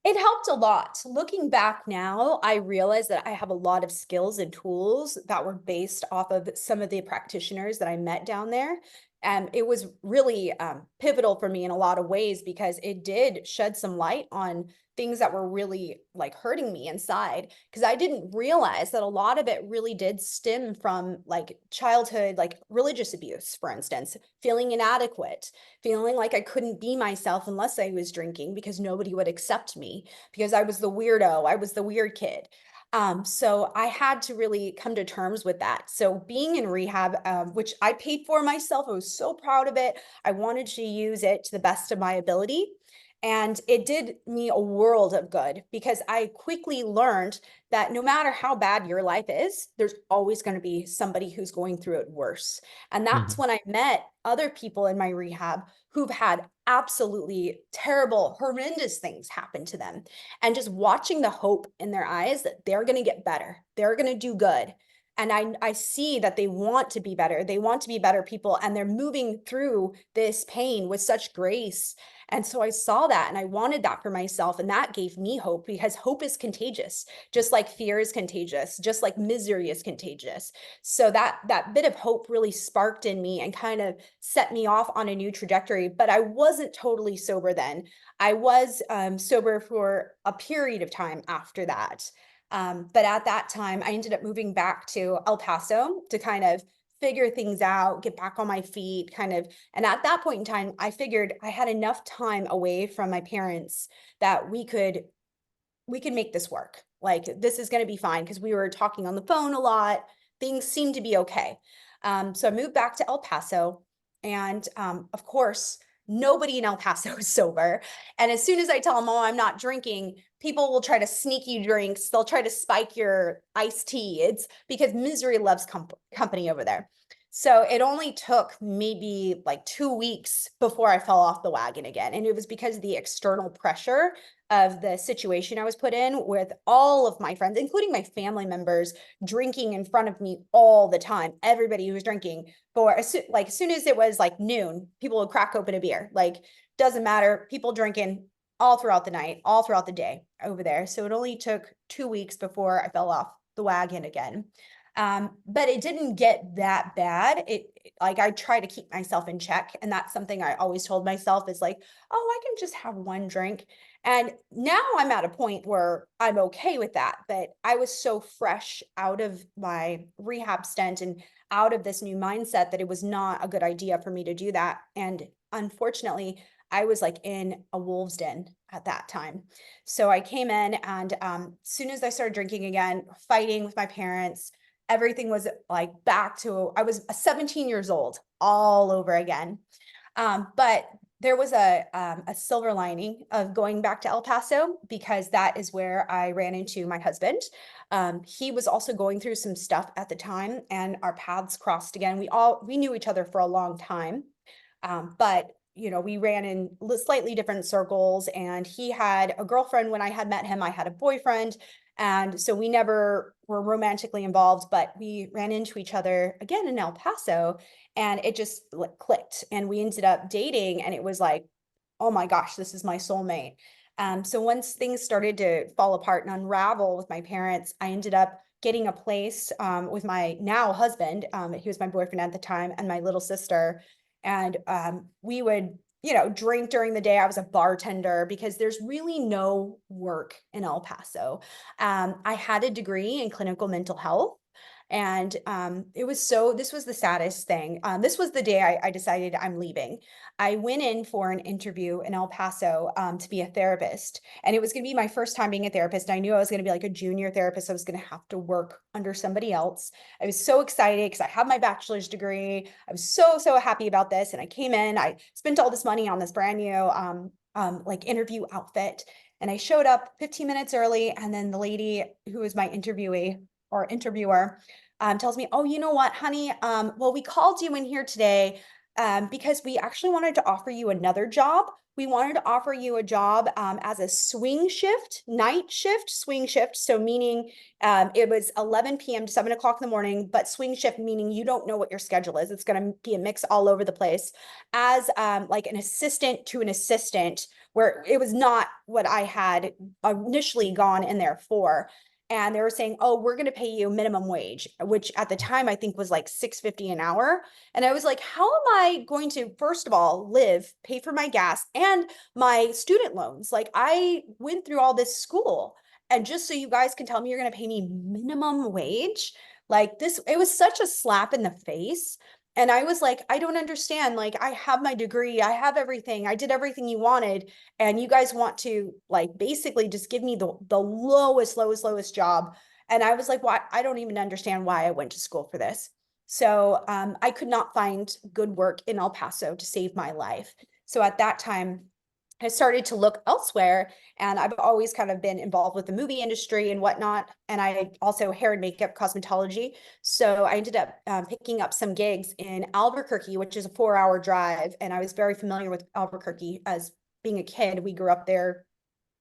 It helped a lot. Looking back now, I realize that I have a lot of skills and tools that were based off of some of the practitioners that I met down there. And it was really pivotal for me in a lot of ways because it did shed some light on things that were really like hurting me inside. Because I didn't realize that a lot of it really did stem from like childhood, like religious abuse, for instance, feeling inadequate, feeling like I couldn't be myself unless I was drinking because nobody would accept me because I was the weirdo, I was the weird kid. So I had to really come to terms with that. So being in rehab, which I paid for myself, I was so proud of it. I wanted to use it to the best of my ability. And it did me a world of good because I quickly learned that no matter how bad your life is, there's always going to be somebody who's going through it worse. And that's Mhm. when I met other people in my rehab who've had absolutely terrible, horrendous things happen to them. And just watching the hope in their eyes that they're going to get better, they're going to do good. And I see that they want to be better. They want to be better people. And they're moving through this pain with such grace. And so I saw that and I wanted that for myself. And that gave me hope because hope is contagious, just like fear is contagious, just like misery is contagious. So that bit of hope really sparked in me and kind of set me off on a new trajectory. But I wasn't totally sober then. I was sober for a period of time after that. But at that time, I ended up moving back to El Paso to kind of figure things out, get back on my feet, kind of. And at that point in time, I figured I had enough time away from my parents that we could make this work. Like this is going to be fine because we were talking on the phone a lot. Things seemed to be okay. So I moved back to El Paso, and of course, nobody in El Paso is sober. And as soon as I tell them, "Oh, I'm not drinking," people will try to sneak you drinks. They'll try to spike your iced tea. It's because misery loves company over there. So it only took maybe like 2 weeks before I fell off the wagon again. And it was because of the external pressure of the situation I was put in with all of my friends, including my family members, drinking in front of me all the time. Everybody who was drinking for like as soon as it was like noon, people would crack open a beer. Like doesn't matter, people drinking all throughout the night, all throughout the day over there. So it only took 2 weeks before I fell off the wagon again. But it didn't get that bad. Like I try to keep myself in check, and that's something I always told myself is like, oh, I can just have one drink. And now I'm at a point where I'm okay with that. But I was so fresh out of my rehab stint and out of this new mindset that it was not a good idea for me to do that. And unfortunately, I was like in a wolf's den at that time. So I came in, and soon as I started drinking again, fighting with my parents, everything was like back to, I was 17 years old all over again. But there was a silver lining of going back to El Paso because that is where I ran into my husband. He was also going through some stuff at the time, and our paths crossed again. We knew each other for a long time, but we ran in slightly different circles. And he had a girlfriend when I had met him. I had a boyfriend, and so we never were romantically involved, but we ran into each other again in El Paso, and it just clicked. And we ended up dating, and it was like, oh my gosh, this is my soulmate. So once things started to fall apart and unravel with my parents, I ended up getting a place with my now husband. He was my boyfriend at the time, and my little sister. And we would drink during the day. I was a bartender because there's really no work in El Paso. I had a degree in clinical mental health. And this was the saddest thing. This was the day I decided I'm leaving. I went in for an interview in El Paso to be a therapist. And it was going to be my first time being a therapist. I knew I was going to be like a junior therapist. I was going to have to work under somebody else. I was so excited because I have my bachelor's degree. I was so happy about this. And I came in, I spent all this money on this brand new like interview outfit. And I showed up 15 minutes early. And then the lady who was my interviewee or interviewer tells me, oh, you know what, honey? Well, we called you in here today because we actually wanted to offer you another job. We wanted to offer you a job as a swing shift, night shift, swing shift. So meaning it was 11 p.m. to 7 o'clock in the morning, but swing shift meaning you don't know what your schedule is. It's going to be a mix all over the place as like an assistant to an assistant, where it was not what I had initially gone in there for. And they were saying, oh, we're going to pay you minimum wage, which at the time I think was like $6.50 an hour. And I was like, how am I going to, first of all, live, pay for my gas and my student loans? Like I went through all this school, and just so you guys can tell me you're going to pay me minimum wage, like this, it was such a slap in the face. And I was like, I don't understand. Like, I have my degree, I have everything, I did everything you wanted, and you guys want to like basically just give me the lowest job. And I was like, why? I don't even understand why I went to school for this. So I could not find good work in El Paso to save my life. So at that time, I started to look elsewhere, and I've always kind of been involved with the movie industry and whatnot. And I also hair and makeup cosmetology. So I ended up picking up some gigs in Albuquerque, which is a 4-hour drive. And I was very familiar with Albuquerque as being a kid. We grew up there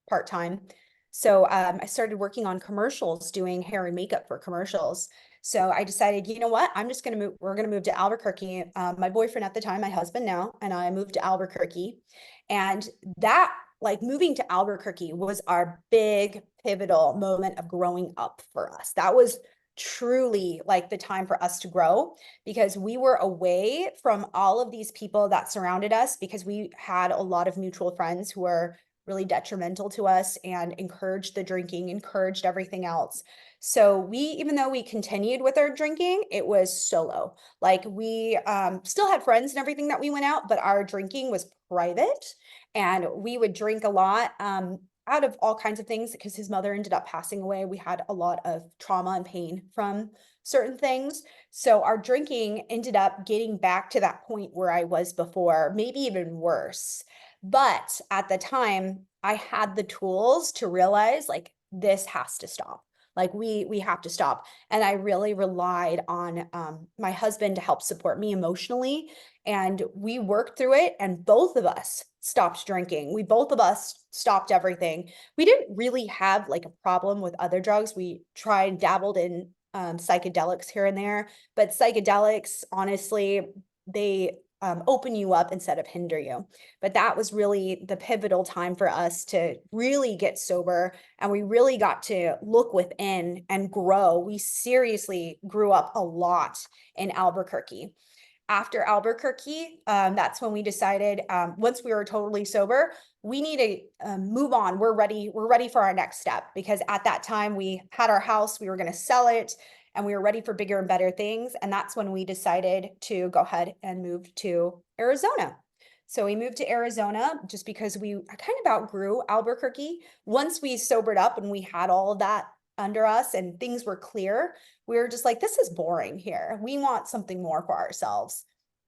part-time. So I started working on commercials, doing hair and makeup for commercials. So I decided, you know what, I'm just going to move, we're going to move to Albuquerque. My boyfriend at the time, my husband now, and I moved to Albuquerque. And that, like moving to Albuquerque was our big pivotal moment of growing up for us. That was truly like the time for us to grow, because we were away from all of these people that surrounded us, because we had a lot of mutual friends who were really detrimental to us and encouraged the drinking, encouraged everything else. So we, even though we continued with our drinking, it was solo. Like we still had friends and everything that we went out, but our drinking was private, and we would drink a lot out of all kinds of things, because his mother ended up passing away. We had a lot of trauma and pain from certain things. So our drinking ended up getting back to that point where I was before, maybe even worse. But at the time, I had the tools to realize like this has to stop. Like we have to stop. And I really relied on my husband to help support me emotionally. And we worked through it, and both of us stopped drinking. We both of us stopped everything. We didn't really have like a problem with other drugs. We tried, dabbled in psychedelics here and there, but psychedelics, honestly, they open you up instead of hinder you. But that was really the pivotal time for us to really get sober, and we really got to look within and grow. We seriously grew up a lot in Albuquerque. After Albuquerque, that's when we decided, once we were totally sober, we need to move on. We're ready for our next step, because at that time we had our house, we were going to sell it, and we were ready for bigger and better things. And that's when we decided to go ahead and move to Arizona. So we moved to Arizona just because we kind of outgrew Albuquerque. Once we sobered up and we had all of that under us and things were clear, we were just like, this is boring here. We want something more for ourselves.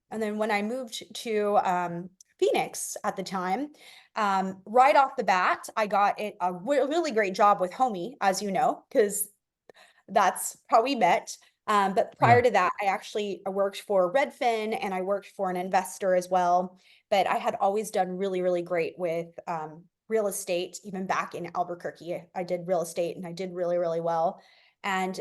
And then when I moved to Phoenix at the time, right off the bat, I got a really great job with Homie, as you know, because that's how we met. But prior to that, I worked for Redfin, and I worked for an investor as well. But I had always done really great with real estate. Even back in Albuquerque, I did real estate, and I did really well. And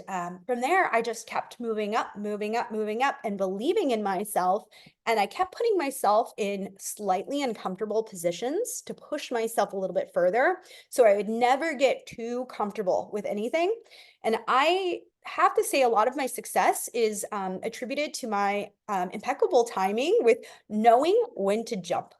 from there, I just kept moving up, and believing in myself. And I kept putting myself in slightly uncomfortable positions to push myself a little bit further. So I would never get too comfortable with anything. And I have to say a lot of my success is attributed to my impeccable timing with knowing when to jump.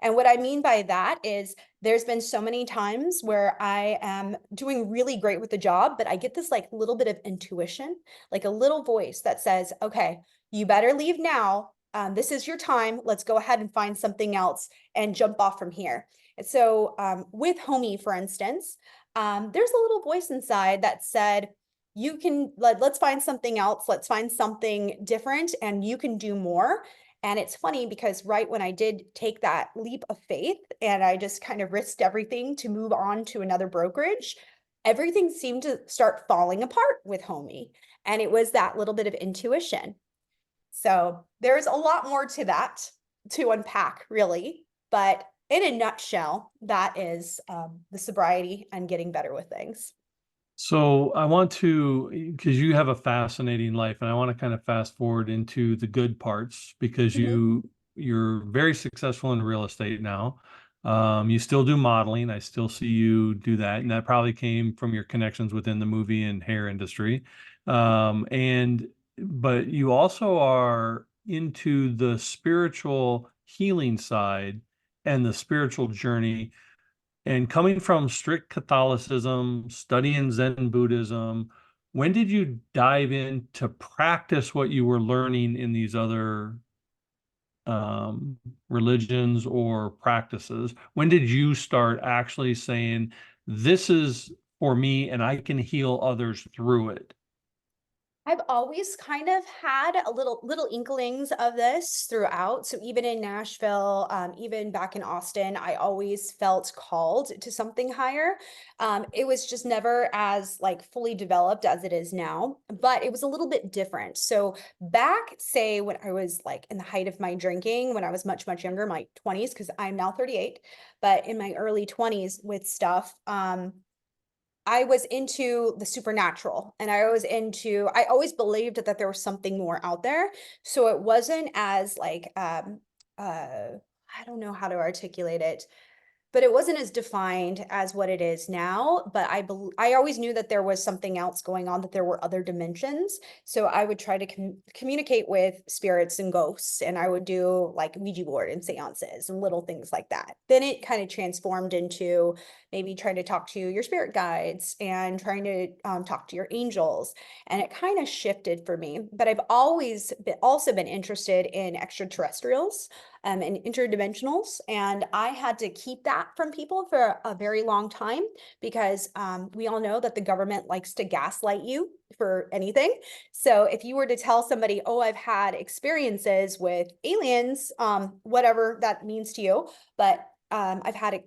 And what I mean by that is there's been so many times where I am doing really great with the job, but I get this like little bit of intuition, like a little voice that says, okay, you better leave now. This is your time. Let's go ahead and find something else and jump off from here. And so with Homie, for instance, there's a little voice inside that said, you can let's find something else. Let's find something different and you can do more. And it's funny because right when I did take that leap of faith and I just kind of risked everything to move on to another brokerage, everything seemed to start falling apart with Homie. And it was that little bit of intuition. So there's a lot more to that to unpack, really. But in a nutshell, that is the sobriety and getting better with things. So I want to, because you have a fascinating life, and I want to kind of fast forward into the good parts because Mhm. you're very successful in real estate now. You still do modeling. I still see you do that, and that probably came from your connections within the movie and hair industry. And but you also are into the spiritual healing side and the spiritual journey. And coming from strict Catholicism, studying Zen Buddhism, when did you dive in to practice what you were learning in these other religions or practices? When did you start actually saying, this is for me and I can heal others through it? I've always kind of had a little inklings of this throughout. So even in Nashville, even back in Austin, I always felt called to something higher. It was just never as like fully developed as it is now, but it was a little bit different. So back, say, when I was like in the height of my drinking, when I was much younger, my 20s, because I'm now 38, but in my early 20s with stuff, I was into the supernatural and I always believed that there was something more out there. So it wasn't as like, I don't know how to articulate it, but it wasn't as defined as what it is now. But I always knew that there was something else going on, that there were other dimensions. So I would try to communicate with spirits and ghosts, and I would do like Ouija board and seances and little things like that. Then it kind of transformed into maybe trying to talk to your spirit guides and trying to talk to your angels. And it kind of shifted for me. But I've also been interested in extraterrestrials and interdimensionals. And I had to keep that from people for a very long time because we all know that the government likes to gaslight you for anything. So if you were to tell somebody, oh, I've had experiences with aliens, whatever that means to you, but I've had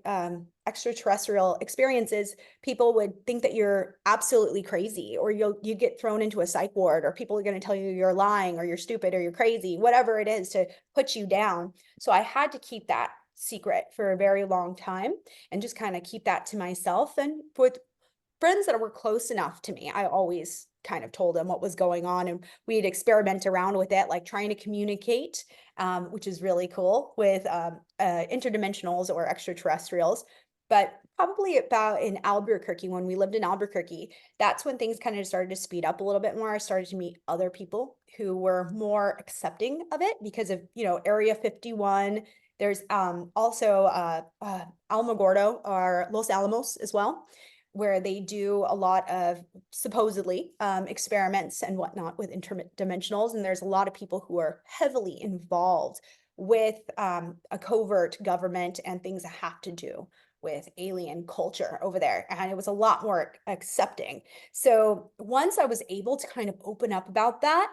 extraterrestrial experiences, people would think that you're absolutely crazy, or you get thrown into a psych ward, or people are going to tell you you're lying or you're stupid or you're crazy, whatever it is to put you down. So I had to keep that secret for a very long time and just kind of keep that to myself. And with friends that were close enough to me, I always kind of told them what was going on, and we'd experiment around with it, like trying to communicate, which is really cool with interdimensionals or extraterrestrials. But probably about in Albuquerque, when we lived in Albuquerque, that's when things kind of started to speed up a little bit more. I started to meet other people who were more accepting of it because of, Area 51. There's also Alamogordo or Los Alamos as well, where they do a lot of supposedly experiments and whatnot with interdimensionals. And there's a lot of people who are heavily involved with a covert government and things that have to do with alien culture over there. And it was a lot more accepting. So once I was able to kind of open up about that,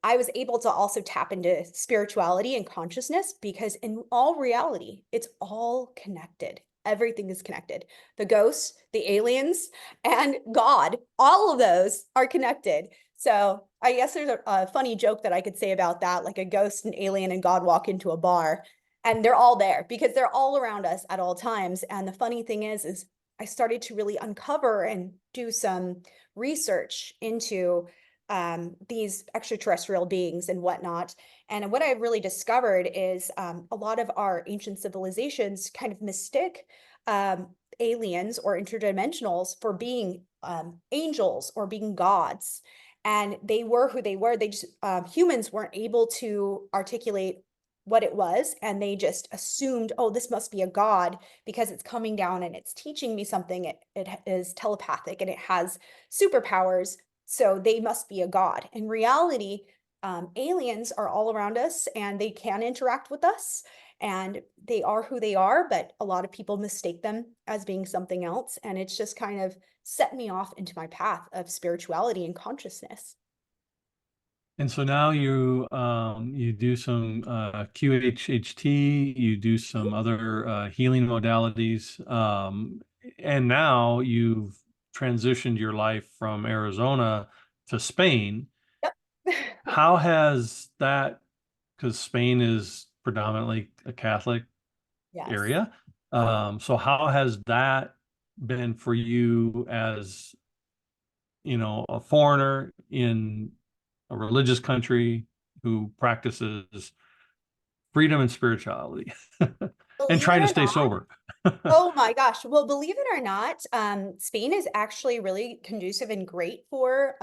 I was able to also tap into spirituality and consciousness, because in all reality, it's all connected. Everything is connected. The ghosts, the aliens, and God, all of those are connected. So I guess there's a funny joke that I could say about that, like a ghost, an alien, and God walk into a bar, and they're all there because they're all around us at all times. And the funny thing is I started to really uncover and do some research into these extraterrestrial beings and whatnot. And what I've really discovered is a lot of our ancient civilizations kind of mistake aliens or interdimensionals for being angels or being gods. And they were who they were. They just, humans weren't able to articulate what it was, and they just assumed, oh, this must be a god because it's coming down and it's teaching me something. It is telepathic and it has superpowers, so they must be a god. In reality, aliens are all around us and they can interact with us and they are who they are, but a lot of people mistake them as being something else. And it's just kind of set me off into my path of spirituality and consciousness. And so now you do some QHHT, you do some other healing modalities, and now you've transitioned your life from Arizona to Spain. Yep. How has that, because Spain is predominantly a Catholic Yes. area, so how has that been for you as, a foreigner in a religious country who practices freedom and spirituality and Believe it trying to or stay not, sober? oh my gosh. Well, believe it or not, Spain is actually really conducive and great for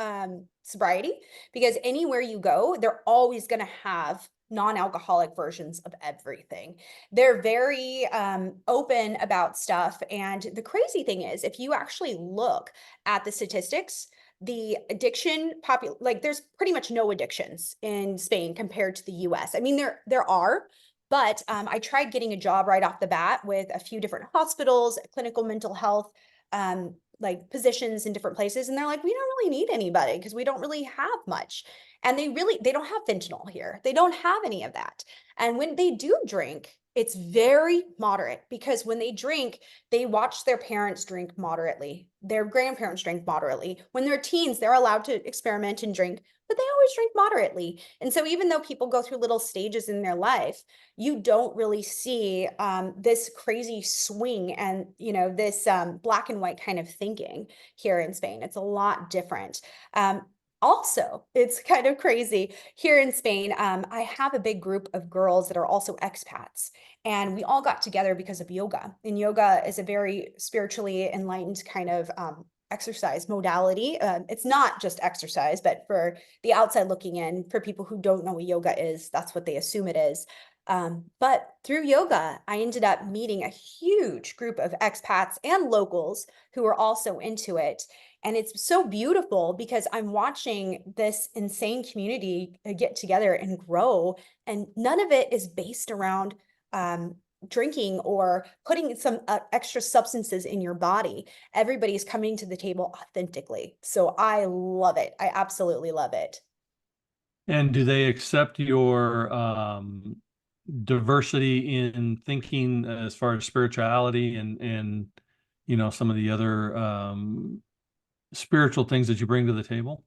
sobriety because anywhere you go, they're always going to have non-alcoholic versions of everything. They're very open about stuff. And the crazy thing is, if you actually look at the statistics, the addiction like there's pretty much no addictions in Spain compared to the US. I mean, there are, but I tried getting a job right off the bat with a few different hospitals, clinical mental health, like positions in different places. And they're like, we don't really need anybody because we don't really have much. And they don't have fentanyl here. They don't have any of that. And when they do drink, it's very moderate because when they drink, they watch their parents drink moderately. Their grandparents drink moderately. When they're teens, they're allowed to experiment and drink, but they always drink moderately. And so even though people go through little stages in their life, you don't really see this crazy swing and this black and white kind of thinking here in Spain. It's a lot different. Also, it's kind of crazy here in Spain. I have a big group of girls that are also expats, and we all got together because of yoga. And yoga is a very spiritually enlightened kind of exercise modality. It's not just exercise, but for the outside looking in, for people who don't know what yoga is, that's what they assume it is. But through yoga, I ended up meeting a huge group of expats and locals who are also into it. And it's so beautiful because I'm watching this insane community get together and grow. And none of it is based around drinking or putting some extra substances in your body. Everybody's coming to the table authentically. So I love it. I absolutely love it. And do they accept your diversity in thinking as far as spirituality and some of the other spiritual things that you bring to the table?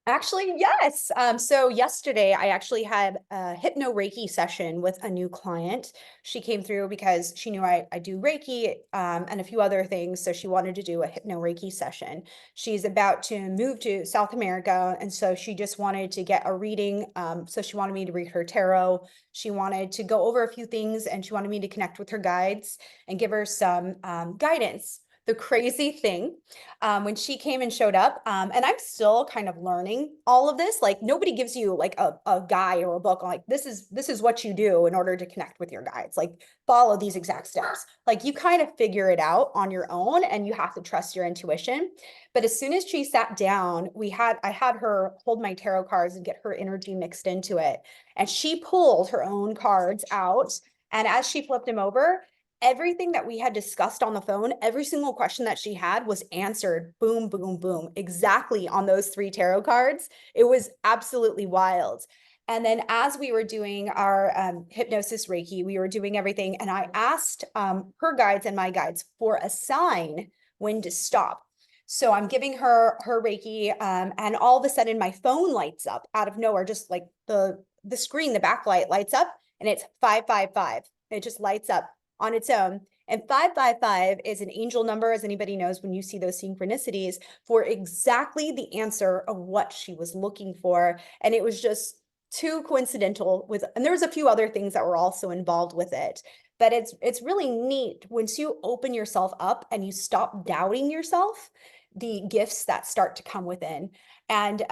Actually, yes. So yesterday I actually had a hypno Reiki session with a new client. She came through because she knew I do Reiki and a few other things. So she wanted to do a hypno Reiki session. She's about to move to South America. And so she just wanted to get a reading. So she wanted me to read her tarot. She wanted to go over a few things and she wanted me to connect with her guides and give her some guidance. The crazy thing, when she came and showed up, and I'm still kind of learning all of this, like nobody gives you like a guide or a book on like, this is what you do in order to connect with your guides, like follow these exact steps. Like you kind of figure it out on your own and you have to trust your intuition. But as soon as she sat down, I had her hold my tarot cards and get her energy mixed into it. And she pulled her own cards out. And as she flipped them over, everything that we had discussed on the phone, every single question that she had was answered, boom, boom, boom, exactly on those 3 tarot cards. It was absolutely wild. And then as we were doing our hypnosis Reiki, we were doing everything. And I asked her guides and my guides for a sign when to stop. So I'm giving her Reiki, and all of a sudden my phone lights up out of nowhere, just like the screen, the backlight lights up, and it's 555. It just lights up on its own. And 555 is an angel number, as anybody knows, when you see those synchronicities, for exactly the answer of what she was looking for. And it was just too coincidental and there was a few other things that were also involved with it. But it's really neat once you open yourself up and you stop doubting yourself. the gifts that start to come within. And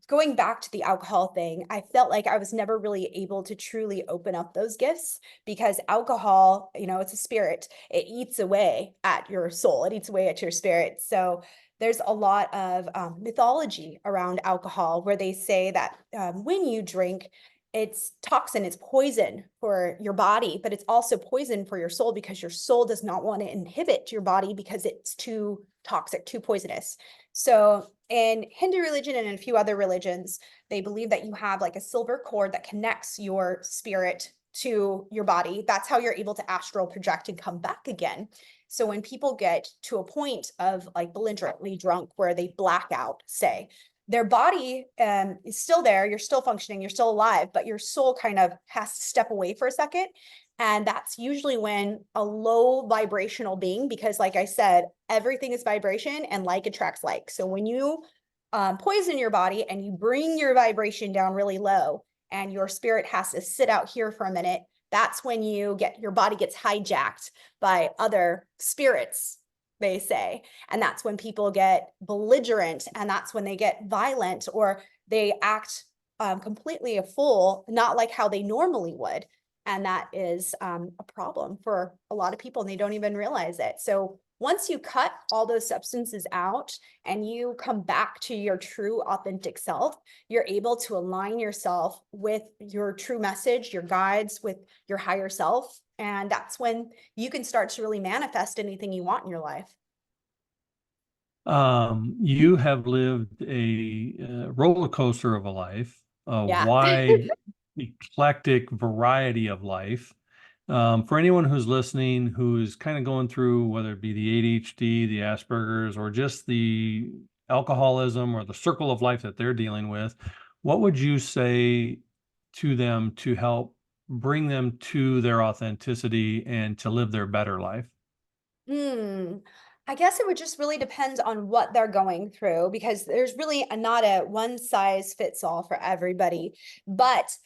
going back to the alcohol thing, I felt like I was never really able to truly open up those gifts because alcohol, it's a spirit. It eats away at your soul. It eats away at your spirit. So there's a lot of mythology around alcohol where they say that when you drink, it's toxin, it's poison for your body, but it's also poison for your soul because your soul does not want to inhibit your body because it's too toxic, too poisonous. So in Hindu religion and in a few other religions, they believe that you have like a silver cord that connects your spirit to your body. That's how you're able to astral project and come back again. So when people get to a point of like belligerently drunk where they black out, say, their body is still there, you're still functioning, you're still alive, but your soul kind of has to step away for a second. And that's usually when a low vibrational being, because like I said, everything is vibration and like attracts like. So when you poison your body and you bring your vibration down really low and your spirit has to sit out here for a minute, that's when your body gets hijacked by other spirits, they say. And that's when people get belligerent, and that's when they get violent, or they act completely a fool, not like how they normally would. And that is a problem for a lot of people, and they don't even realize it. So once you cut all those substances out and you come back to your true authentic self, you're able to align yourself with your true message, your guides, with your higher self. And that's when you can start to really manifest anything you want in your life. You have lived a roller coaster of a life, a Yeah. wide, eclectic variety of life. For anyone who's listening, who's kind of going through, whether it be the ADHD, the Asperger's, or just the alcoholism or the circle of life that they're dealing with, what would you say to them to help bring them to their authenticity and to live their better life? Hmm. I guess it would just really depend on what they're going through, because there's really not a one size fits all for everybody. But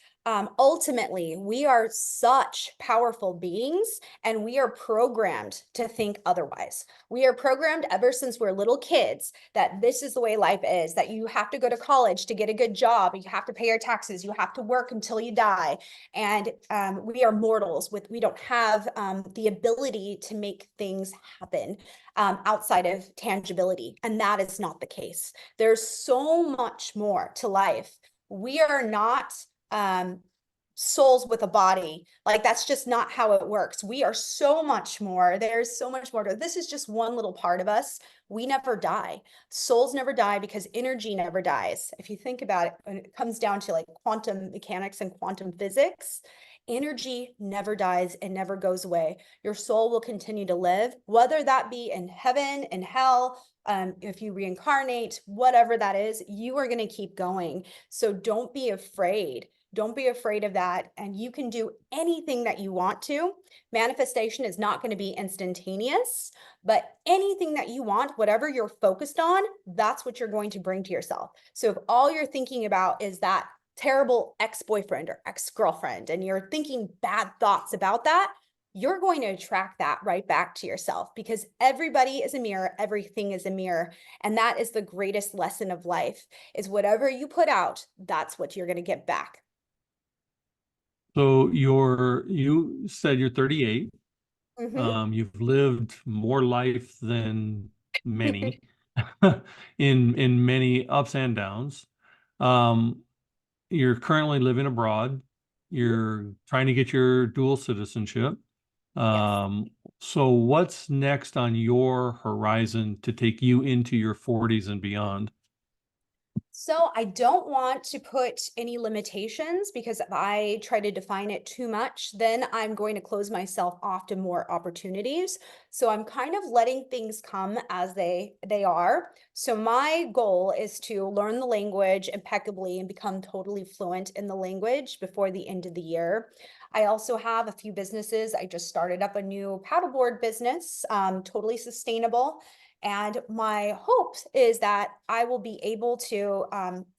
ultimately, we are such powerful beings and we are programmed to think otherwise. We are programmed ever since we're little kids that this is the way life is, that you have to go to college to get a good job, you have to pay your taxes, you have to work until you die. And we are mortals we don't have the ability to make things happen outside of tangibility. And that is not the case. There's so much more to life. We are not souls with a body. Like, that's just not how it works. We are so much more. There's so much more to it. This is just one little part of us. We never die. Souls never die because energy never dies. If you think about it, when it comes down to like quantum mechanics and quantum physics, energy never dies and never goes away. Your soul will continue to live, whether that be in heaven, in hell, if you reincarnate, whatever that is, you are going to keep going. So don't be afraid. Don't be afraid of that. And you can do anything that you want to. Manifestation is not going to be instantaneous, but anything that you want, whatever you're focused on, that's what you're going to bring to yourself. So if all you're thinking about is that terrible ex-boyfriend or ex-girlfriend, and you're thinking bad thoughts about that, you're going to attract that right back to yourself, because everybody is a mirror, everything is a mirror. And that is the greatest lesson of life, is whatever you put out, that's what you're going to get back. So you said you're 38. Mm-hmm. You've lived more life than many in many ups and downs. Um, you're currently living abroad. You're trying to get your dual citizenship. Yes. Um, so what's next on your horizon to take you into your 40s and beyond? So I don't want to put any limitations, because if I try to define it too much, then I'm going to close myself off to more opportunities. So I'm kind of letting things come as they are. So my goal is to learn the language impeccably and become totally fluent in the language before the end of the year. I also have a few businesses. I just started up a new paddleboard business, totally sustainable. And my hope is that I will be able to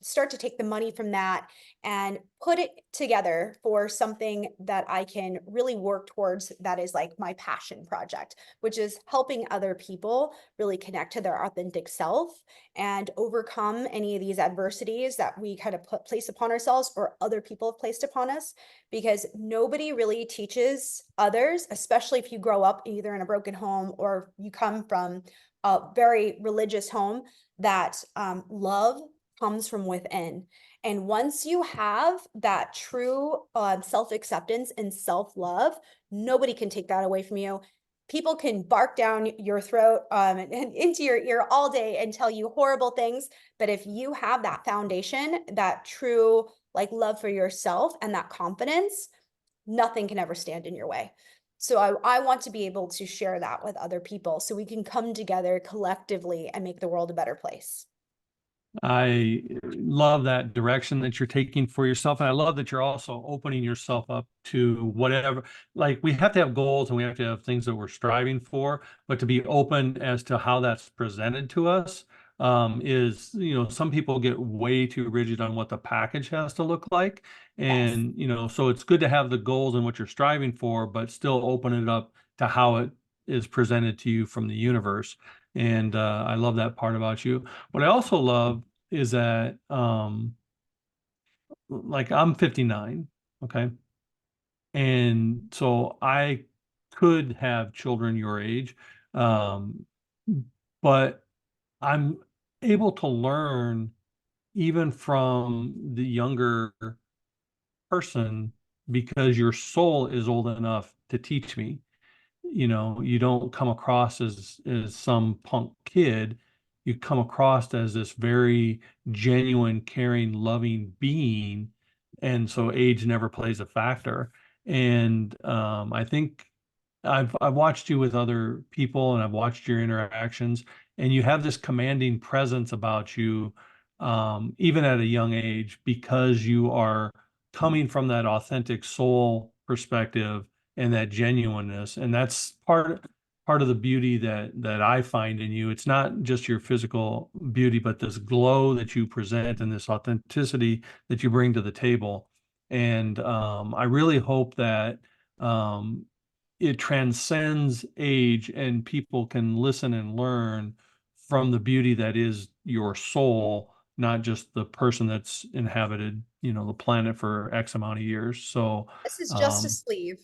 start to take the money from that and put it together for something that I can really work towards, that is like my passion project, which is helping other people really connect to their authentic self and overcome any of these adversities that we kind of place upon ourselves or other people have placed upon us, because nobody really teaches others, especially if you grow up either in a broken home or you come from a very religious home, that love comes from within. And once you have that true self-acceptance and self-love, nobody can take that away from you. People can bark down your throat and into your ear all day and tell you horrible things. But if you have that foundation, that true like love for yourself and that confidence, nothing can ever stand in your way. So I want to be able to share that with other people so we can come together collectively and make the world a better place. I love that direction that you're taking for yourself. And I love that you're also opening yourself up to whatever, like we have to have goals and we have to have things that we're striving for, but to be open as to how that's presented to us is, some people get way too rigid on what the package has to look like. Yes. And, so it's good to have the goals and what you're striving for, but still open it up to how it is presented to you from the universe. And I love that part about you. What I also love is that like I'm 59, okay? And so I could have children your age, um, but I'm able to learn even from the younger person because your soul is old enough to teach me. You don't come across as some punk kid. You come across as this very genuine, caring, loving being. And so age never plays a factor. And I think I've watched you with other people and I've watched your interactions, and you have this commanding presence about you, even at a young age, because you are coming from that authentic soul perspective and that genuineness. And that's part of the beauty that I find in you. It's not just your physical beauty, but this glow that you present and this authenticity that you bring to the table. And I really hope that it transcends age and people can listen and learn from the beauty that is your soul, not just the person that's inhabited, the planet for X amount of years. So This is just a um, sleeve.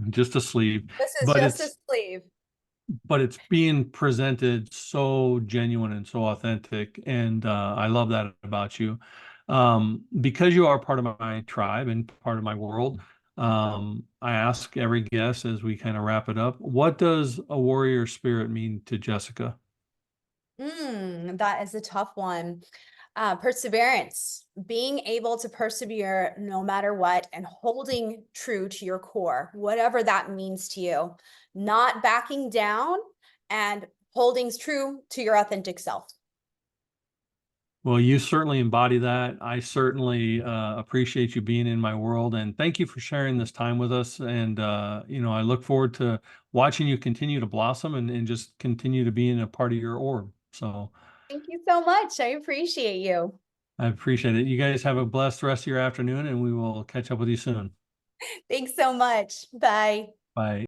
just a sleeve, This is but just a it's sleeve. but it's being presented so genuine and so authentic, and I love that about you. Because you are part of my tribe and part of my world, I ask every guest as we kind of wrap it up, what does a warrior spirit mean to Jessica? That is a tough one. Perseverance, being able to persevere no matter what and holding true to your core, whatever that means to you, not backing down and holding true to your authentic self. Well, you certainly embody that. I certainly appreciate you being in my world, and thank you for sharing this time with us. And I look forward to watching you continue to blossom and just continue to be in a part of your orb. So Thank you so much. I appreciate you. I appreciate it. You guys have a blessed rest of your afternoon, and we will catch up with you soon. Thanks so much. Bye. Bye.